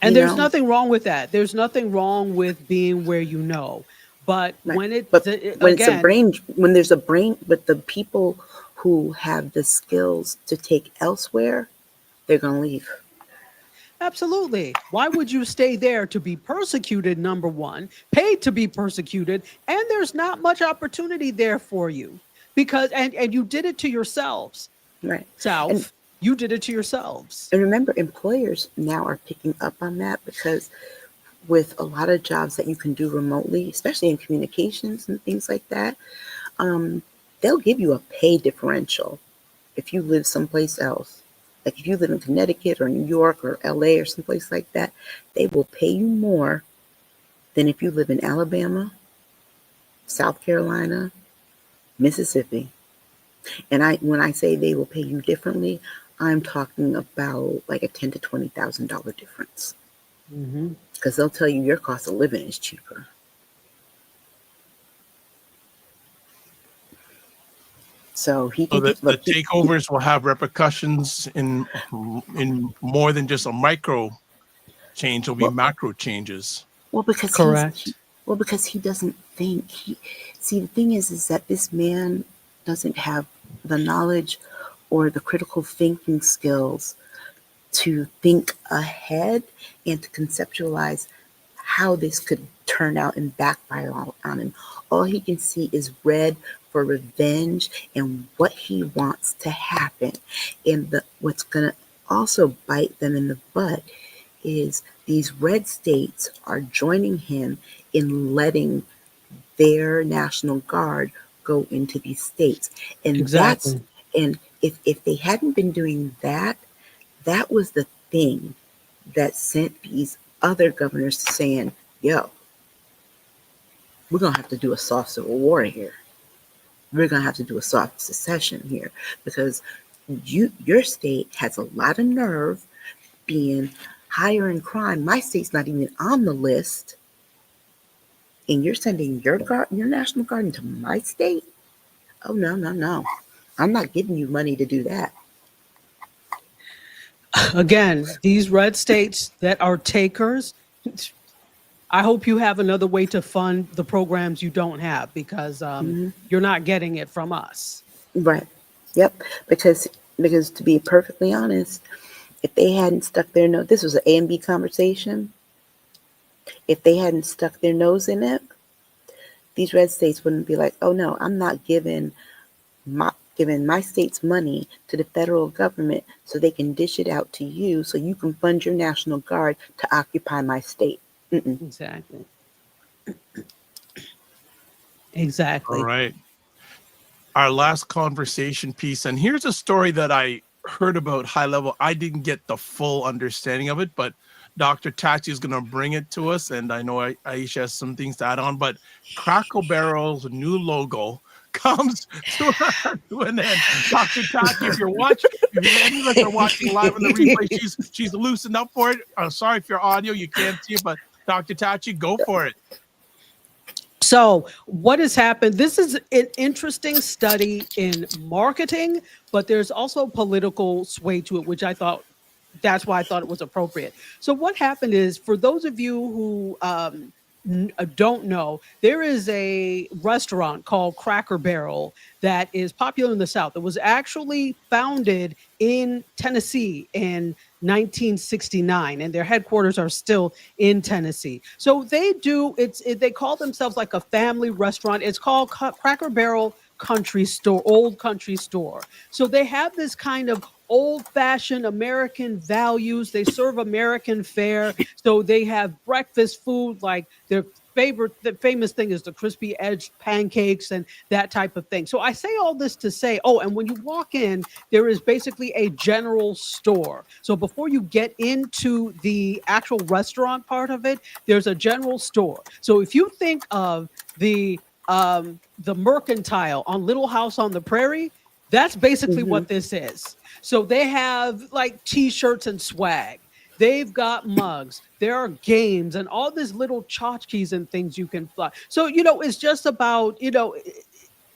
And You there's know, nothing wrong with that. There's nothing wrong with being where you know. But right? when But again, when there's a brain, but the people who have the skills to take elsewhere, they're gonna leave. absolutely. Why would you stay there to be persecuted, number one, paid to be persecuted, and there's not much opportunity there for you? Because and you did it to yourselves, Right. And South. You did it to yourselves. and remember, employers now are picking up on that because with a lot of jobs that you can do remotely, especially in communications and things like that, um, they'll give you a pay differential if you live someplace else. Like if you live in Connecticut or New York or LA or someplace like that, they will pay you more than if you live in Alabama, South Carolina, Mississippi. And when I say they will pay you differently, I'm talking about like a $10,000 to $20,000 difference Hmm. because they'll tell you your cost of living is cheaper. So he So can the, get the look. takeovers will have repercussions in more than just a micro change. There'll be Well, macro changes. well, because Correct. because he doesn't think. See, the thing is that this man doesn't have the knowledge or the critical thinking skills to think ahead and to conceptualize how this could turn out and backfire on him. All he can see is red for revenge and what he wants to happen. And what's going to also bite them in the butt is these red states are joining him in letting their National Guard go into these states. And Exactly. if they hadn't been doing that, that was the thing that sent these other governors saying, yo, we're going to have to do a soft civil war here. We're going to have to do a soft secession here because your state has a lot of nerve being higher in crime. My state's not even on the list. And you're sending your National Guard into my state? Oh, no, no, no. I'm not giving you money to do that. Again, these red states that are takers, I hope you have another way to fund the programs you don't have, because you're not getting it from us. Right. Yep. Because to be perfectly honest, if they hadn't stuck their nose, this was an A and B conversation. If they hadn't stuck their nose in it, these red states wouldn't be like, oh no, I'm not giving my state's money to the federal government so they can dish it out to you so you can fund your National Guard to occupy my state. Mm-mm. Exactly. All Exactly. right. Our last conversation piece, and here's a story that I heard about high level. I didn't get the full understanding of it, but Dr. Tachi is going to bring it to us, and I know Aisha has some things to add on, but Cracker Barrel's new logo comes to an end. Dr. Tachi, if any of us are watching live on the replay, she's loosened up for it. Sorry if your audio, you can't see it, but Dr. Tachi, go for it. So what has happened? This is an interesting study in marketing, but there's also political sway to it, which that's why I thought it was appropriate. So what happened is, for those of you who don't know, there is a restaurant called Cracker Barrel that is popular in the South. It was actually founded in Tennessee in 1969, and their headquarters are still in Tennessee. So they call themselves like a family restaurant. It's called Cracker Barrel Country Store, Old Country Store. So they have this kind of old-fashioned American values. They serve American fare. So they have breakfast food, like the famous thing is the crispy edged pancakes and that type of thing. So I say all this to say, and when you walk in, there is basically a general store. So before you get into the actual restaurant part of it, there's a general store. So if you think of the Mercantile on Little House on the Prairie, that's basically what this is. So they have like t-shirts and swag. They've got mugs. There are games and all these little tchotchkes and things you can fly. So, it's just about,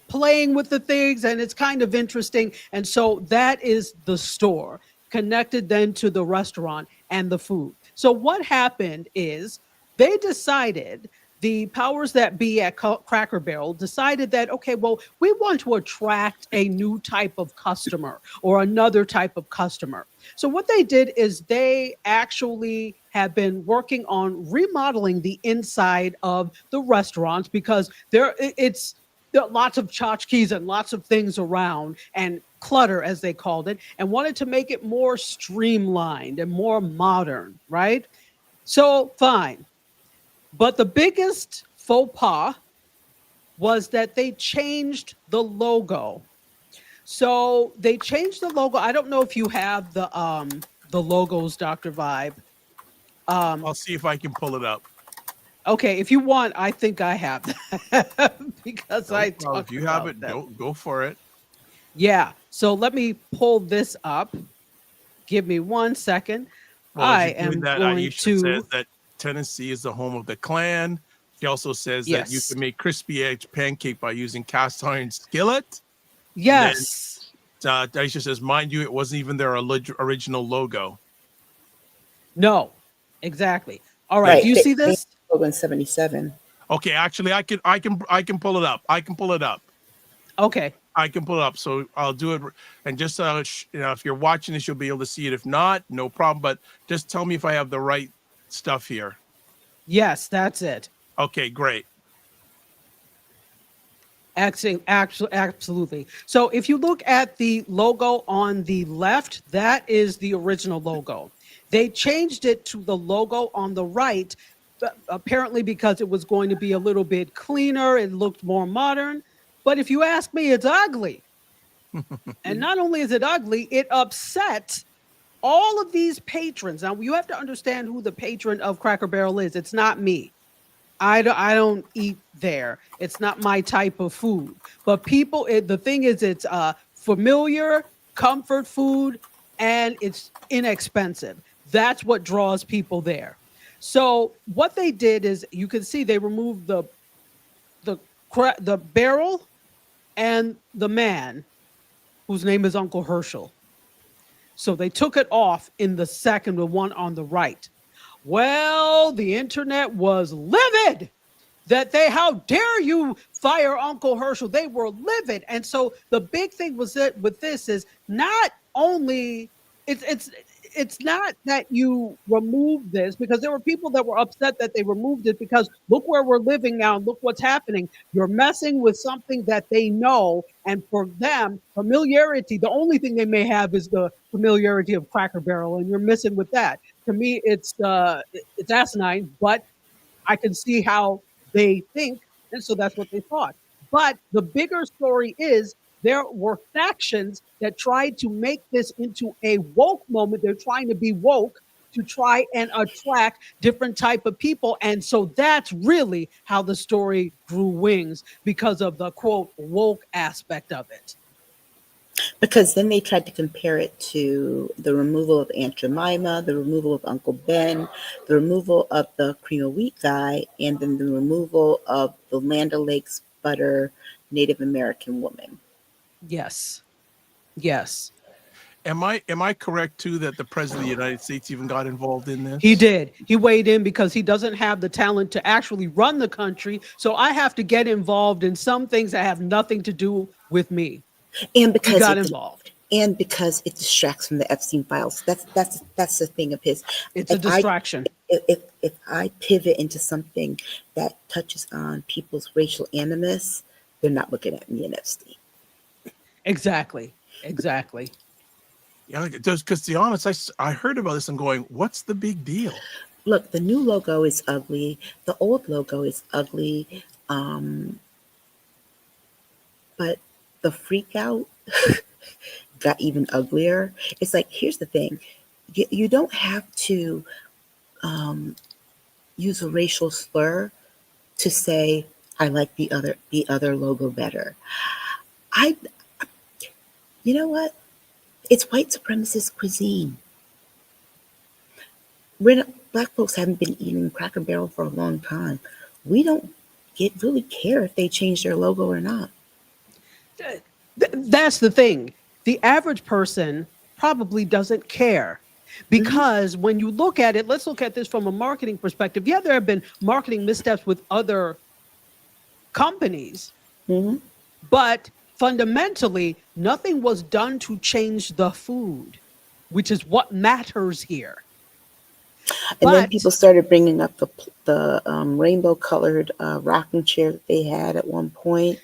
playing with the things, and it's kind of interesting. And so that is the store, connected then to the restaurant and the food. So what happened is they decided, the powers that be at Cracker Barrel decided that, okay, well, we want to attract a new type of customer or another type of customer. So what they did is they actually have been working on remodeling the inside of the restaurants, because there are lots of tchotchkes and lots of things around, and clutter, as they called it, and wanted to make it more streamlined and more modern, right? So fine. But the biggest faux pas was that they changed the logo. So they changed the logo. I don't know if you have the logos, Dr. Vibe. I'll see if I can pull it up. Okay, if you want, I think I have that because I talked If you about have it, them. go for it. Yeah. So let me pull this up. Give me 1 second. Well, I as you're doing am that, going Aisha to. says that Tennessee is the home of the Klan. She also says that you Yes. can make crispy edge pancake by using cast iron skillet. Yes. Aisha says, mind you, it wasn't even their original logo. No. Exactly. All right. Right. Do you see this? Logo in 77. Okay, actually, I can pull it up. I can pull it up. Okay. I can pull it up. So I'll do it. And just if you're watching this, you'll be able to see it. If not, no problem. But just tell me if I have the right stuff here. Yes, that's it. Okay, great. Absolutely. So if you look at the logo on the left, that is the original logo. They changed it to the logo on the right, apparently because it was going to be a little bit cleaner. It looked more modern. But if you ask me, it's ugly. And not only is it ugly, it upset all of these patrons. Now, you have to understand who the patron of Cracker Barrel is. It's not me. I don't eat there. It's not my type of food. But people, the thing is, it's familiar, comfort food, and it's inexpensive. That's what draws people there. So what they did is, you can see they removed the barrel and the man, whose name is Uncle Herschel. So they took it off in the second, the one on the right. Well, the internet was livid that how dare you fire Uncle Herschel? They were livid. And so the big thing was that with this is not only it's not that you remove this, because there were people that were upset that they removed it, because look where we're living now, and look what's happening. You're messing with something that they know, and for them, familiarity, the only thing they may have is the familiarity of Cracker Barrel, and you're missing with that. To me, it's asinine, but I can see how they think, and so that's what they thought. But the bigger story is there were factions that tried to make this into a woke moment. They're trying to be woke to try and attract different type of people. And so that's really how the story grew wings, because of the quote woke aspect of it. Because then they tried to compare it to the removal of Aunt Jemima, the removal of Uncle Ben, the removal of the cream of wheat guy, and then the removal of the Land O'Lakes butter Native American woman. Yes. Yes. Am I correct too that the president of the United States even got involved in this? He did. He weighed in because he doesn't have the talent to actually run the country. So I have to get involved in some things that have nothing to do with me. And because he got involved. And because it distracts from the Epstein files. That's the thing of his. It's a distraction. If I pivot into something that touches on people's racial animus, they're not looking at me and Epstein. Exactly. Yeah, because to be honest, I heard about this and going, what's the big deal? Look, the new logo is ugly. The old logo is ugly. But the freak out got even uglier. It's like, here's the thing. You don't have to use a racial slur to say, I like the other logo better. You know what? It's white supremacist cuisine. Black folks haven't been eating Cracker Barrel for a long time. We don't really care if they change their logo or not. That's the thing. The average person probably doesn't care, because when you look at it, let's look at this from a marketing perspective. Yeah, there have been marketing missteps with other companies, but fundamentally, nothing was done to change the food, which is what matters here. And then people started bringing up the rainbow-colored rocking chair that they had at one point.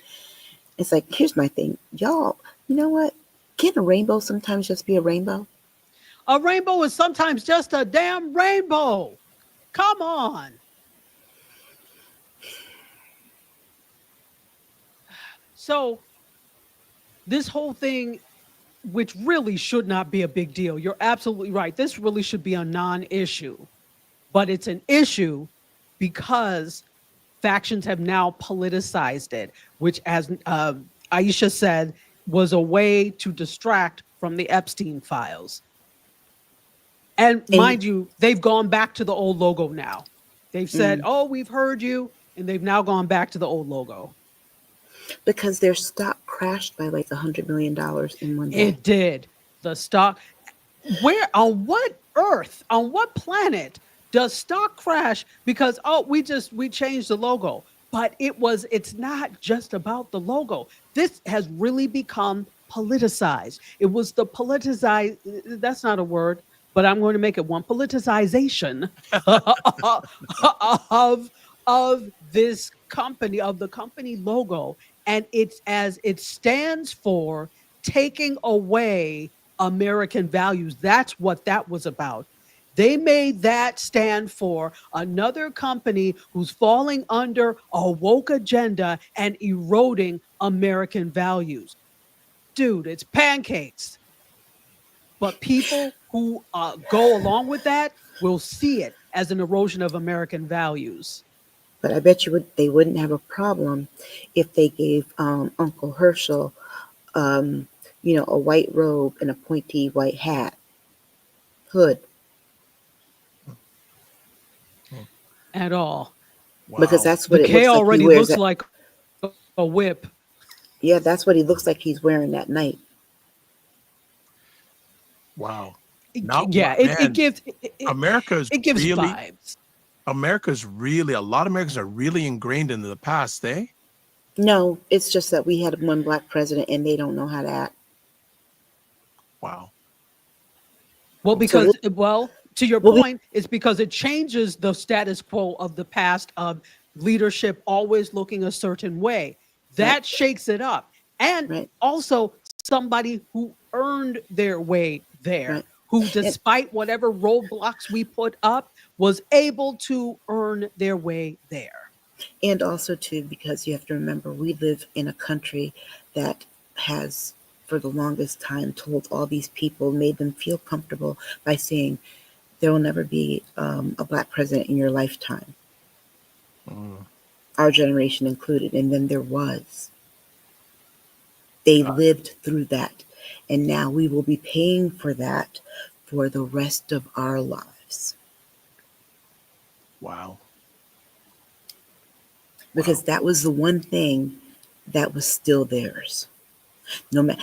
It's like, here's my thing. Y'all, you know what? Can't a rainbow sometimes just be a rainbow? A rainbow is sometimes just a damn rainbow. Come on. So this whole thing, which really should not be a big deal. You're absolutely right. This really should be a non-issue, but it's an issue because factions have now politicized it, which, as Aisha said, was a way to distract from the Epstein files. And mind you, they've gone back to the old logo now. They've said, oh, we've heard you. And they've now gone back to the old logo. Because their stock crashed by like $100 million in one day. It did. The stock. Where, on what earth, on what planet does stock crash because, we changed the logo? But it's not just about the logo. This has really become politicized. It was the politicized, that's not a word, but I'm going to make it one, politicization of this company, of the company logo. And it's as it stands for taking away American values. That's what that was about. They made that stand for another company who's falling under a woke agenda and eroding American values. Dude, it's pancakes. But people who go along with that will see it as an erosion of American values. But I bet they wouldn't have a problem if they gave Uncle Herschel, a white robe and a pointy white hat, hood. At all. Wow. Because that's what the it K looks like. already looks like a whip. Yeah, that's what he looks like he's wearing that night. Wow. Not Yeah, one, man. it gives America's it gives really, vibes. a lot of Americans are really ingrained into the past, eh? No, it's just that we had one black president and they don't know how to act. Wow. Well, So because to your we'll be point, it's because it changes the status quo of the past of leadership always looking a certain way. right, That shakes it up. And right, also somebody who earned their way there, right. who, And, despite whatever roadblocks we put up, was able to earn their way there. and also too, because you have to remember, we live in a country that has, for the longest time, told all these people, made them feel comfortable by saying there will never be a black president in your lifetime, Mm, our generation included. And then there was. They God, lived through that. And now we will be paying for that for the rest of our lives. wow. Because Wow. that was the one thing that was still theirs. Look,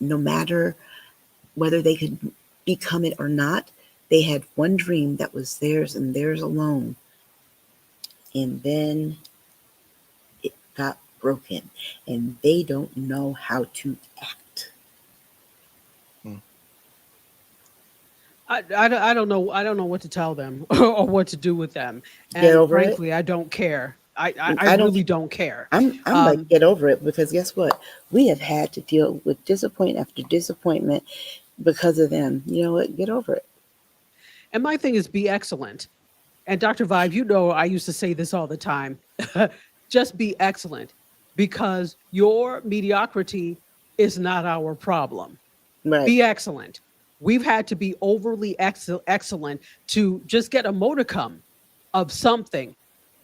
no matter whether they could become it or not, they had one dream that was theirs and theirs alone. And then it got broken, and they don't know how to act. Mm. I don't know. I don't know what to tell them or what to do with them. Get And over it. frankly, I don't care. I I don't. really don't care. I'm like, Um, get over it, because guess what? We have had to deal with disappointment after disappointment because of them. You know what? Get over it. and my thing is be excellent. And Dr. Vibe, you know, I used to say this all the time. Just be excellent, because your mediocrity is not our problem. Right. Be excellent. We've had to be overly excellent to just get a modicum of something,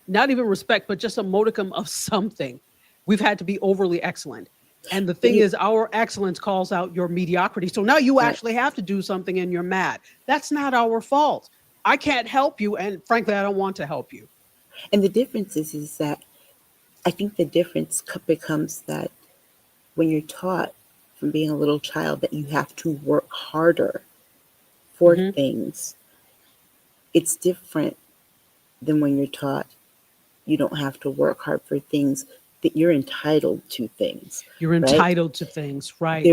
not even respect, but just a modicum of something. We've had to be overly excellent. And the But thing is, our excellence calls out your mediocrity. So now you right. actually have to do something and you're mad. That's not our fault. I can't help you. And frankly, I don't want to help you. And the difference is that I think the difference becomes that when you're taught from being a little child that you have to work harder for Hmm. things, it's different than when you're taught you don't have to work hard for things, that you're entitled to things, You're right? entitled to things, right?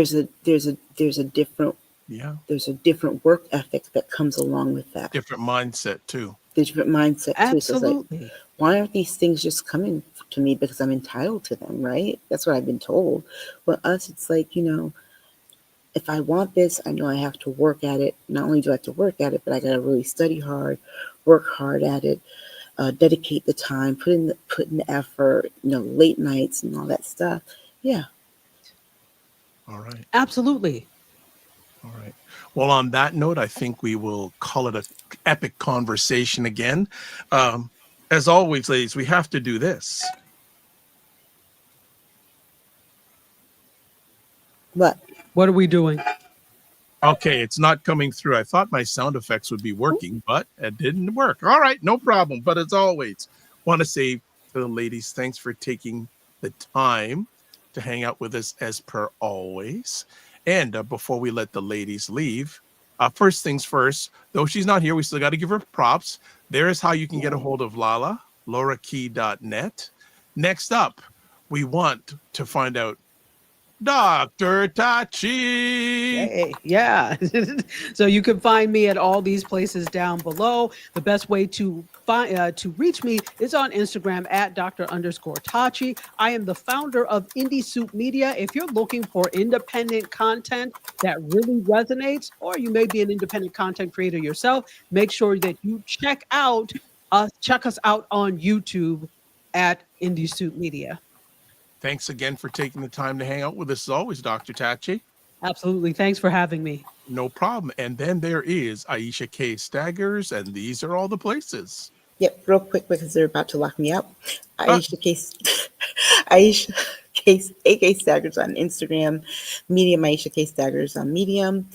Yeah. There's a different work ethic that comes along with that. Different mindset too. There's a different mindset too. So it's like, Absolutely. why aren't these things just coming to me because I'm entitled to them, right? That's what I've been told. Well, us, it's like, if I want this, I know I have to work at it. Not only do I have to work at it, but I got to really study hard, work hard at it, dedicate the time, put in the effort, late nights and all that stuff. Yeah. All right. Absolutely. All right. Well, on that note, I think we will call it a epic conversation again. Um, as always, ladies, we have to do this. What? What are we doing? Okay, it's not coming through. I thought my sound effects would be working, but it didn't work. All right, no problem. But as always, want to say to the ladies, thanks for taking the time to hang out with us as per always. And before we let the ladies leave, first things first, though she's not here, we still got to give her props. There is how you can get a hold of LaLa, laurakey.net. Next up, we want to find out Dr. Tachi. Hey, yeah. So you can find me at all these places down below. The best way to reach me is on Instagram at Dr._Tachi. I am the founder of IndieSoup Media. If you're looking for independent content that really resonates, or you may be an independent content creator yourself, make sure that you check us out on YouTube at IndieSoup Media. Thanks again for taking the time to hang out with us as always, Dr. Tachi. Absolutely. Thanks for having me. No problem. And then there is Aisha K. Staggers, and these are all the places. Yep. Real quick, because they're about to lock me up. Uh, Aisha Case, Aisha Case, AK Staggers on Instagram, Medium Aisha Case Staggers on Medium,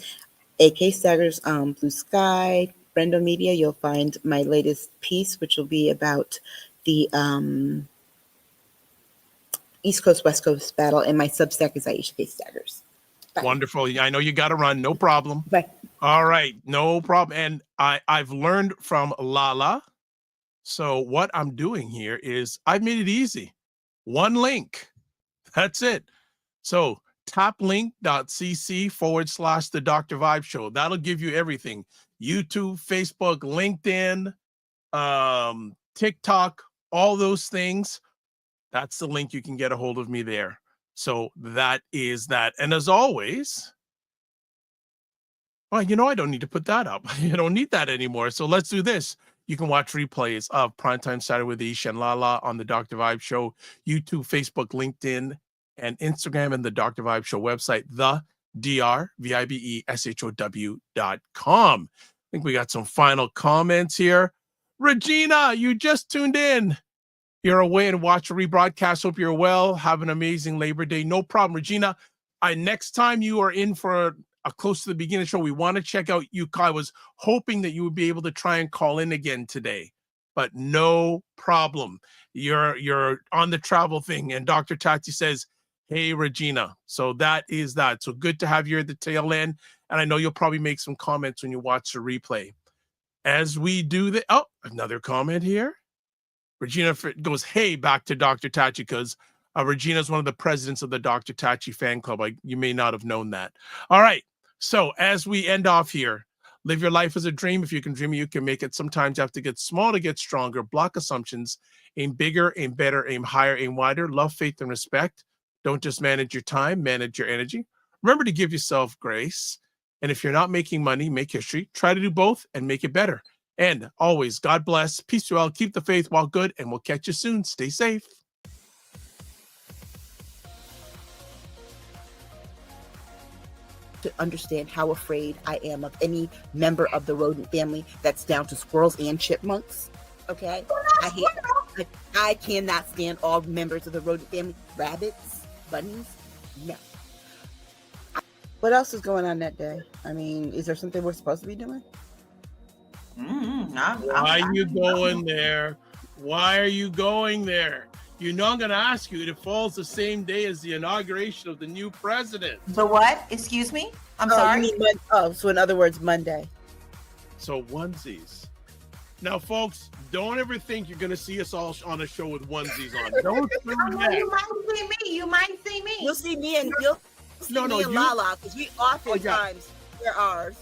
AK Staggers on Blue Sky, Brendo Media. You'll find my latest piece, which will be about the East Coast West Coast battle, and my Substack is Aisha Case Staggers. Bye. Wonderful. I know you got to run. No problem. Bye. All right, no problem. And I've learned from LaLa. So what I'm doing here is I've made it easy. One link. That's it. So taplink.cc/ the Dr. Vibe Show. That'll give you everything. YouTube, Facebook, LinkedIn, TikTok, all those things. That's the link. You can get a hold of me there. So that is that. And as always, well, I don't need to put that up. I don't need that anymore. So let's do this. You can watch replays of Primetime Saturday with Aisha and LaLa on the Dr. Vibe Show, YouTube, Facebook, LinkedIn, and Instagram, and the Dr. Vibe Show website, the drvibeshow.com. I think we got some final comments here. Regina, you just tuned in. You're away and watch a rebroadcast. Hope you're well. Have an amazing Labor Day. No problem, Regina. Next time you are in for a close to the beginning of the show, we want to check out you. I was hoping that you would be able to try and call in again today, but no problem. You're on the travel thing, and Dr. Tachi says, hey, Regina. So that is that. So good to have you at the tail end, and I know you'll probably make some comments when you watch the replay. As we do the, another comment here. Regina goes, hey, back to Dr. Tachi, because Regina is one of the presidents of the Dr. Tachi fan club. You may not have known that. All right. So as we end off here, live your life as a dream. If you can dream it, you can make it. Sometimes you have to get small to get stronger. Block assumptions. Aim bigger, aim better, aim higher, aim wider. Love, faith, and respect. Don't just manage your time, manage your energy. Remember to give yourself grace. And if you're not making money, make history. Try to do both and make it better. And always, God bless. Peace to you all. Keep the faith while good, and we'll catch you soon. Stay safe. To understand how afraid I am of any member of the rodent family that's down to squirrels and chipmunks. Okay? I cannot stand all members of the rodent family. Rabbits, bunnies, no. What else is going on that day? I mean, is there something we're supposed to be doing? Why are you going there? Why are you going there? You know I'm going to ask you. It falls the same day as the inauguration of the new president. The what? Excuse me? I'm sorry? So in other words, Monday. So onesies. Now, folks, don't ever think you're going to see us all on a show with onesies on. Don't do that. You might see me. You might see me. You'll see me and LaLa, because we oftentimes wear ours.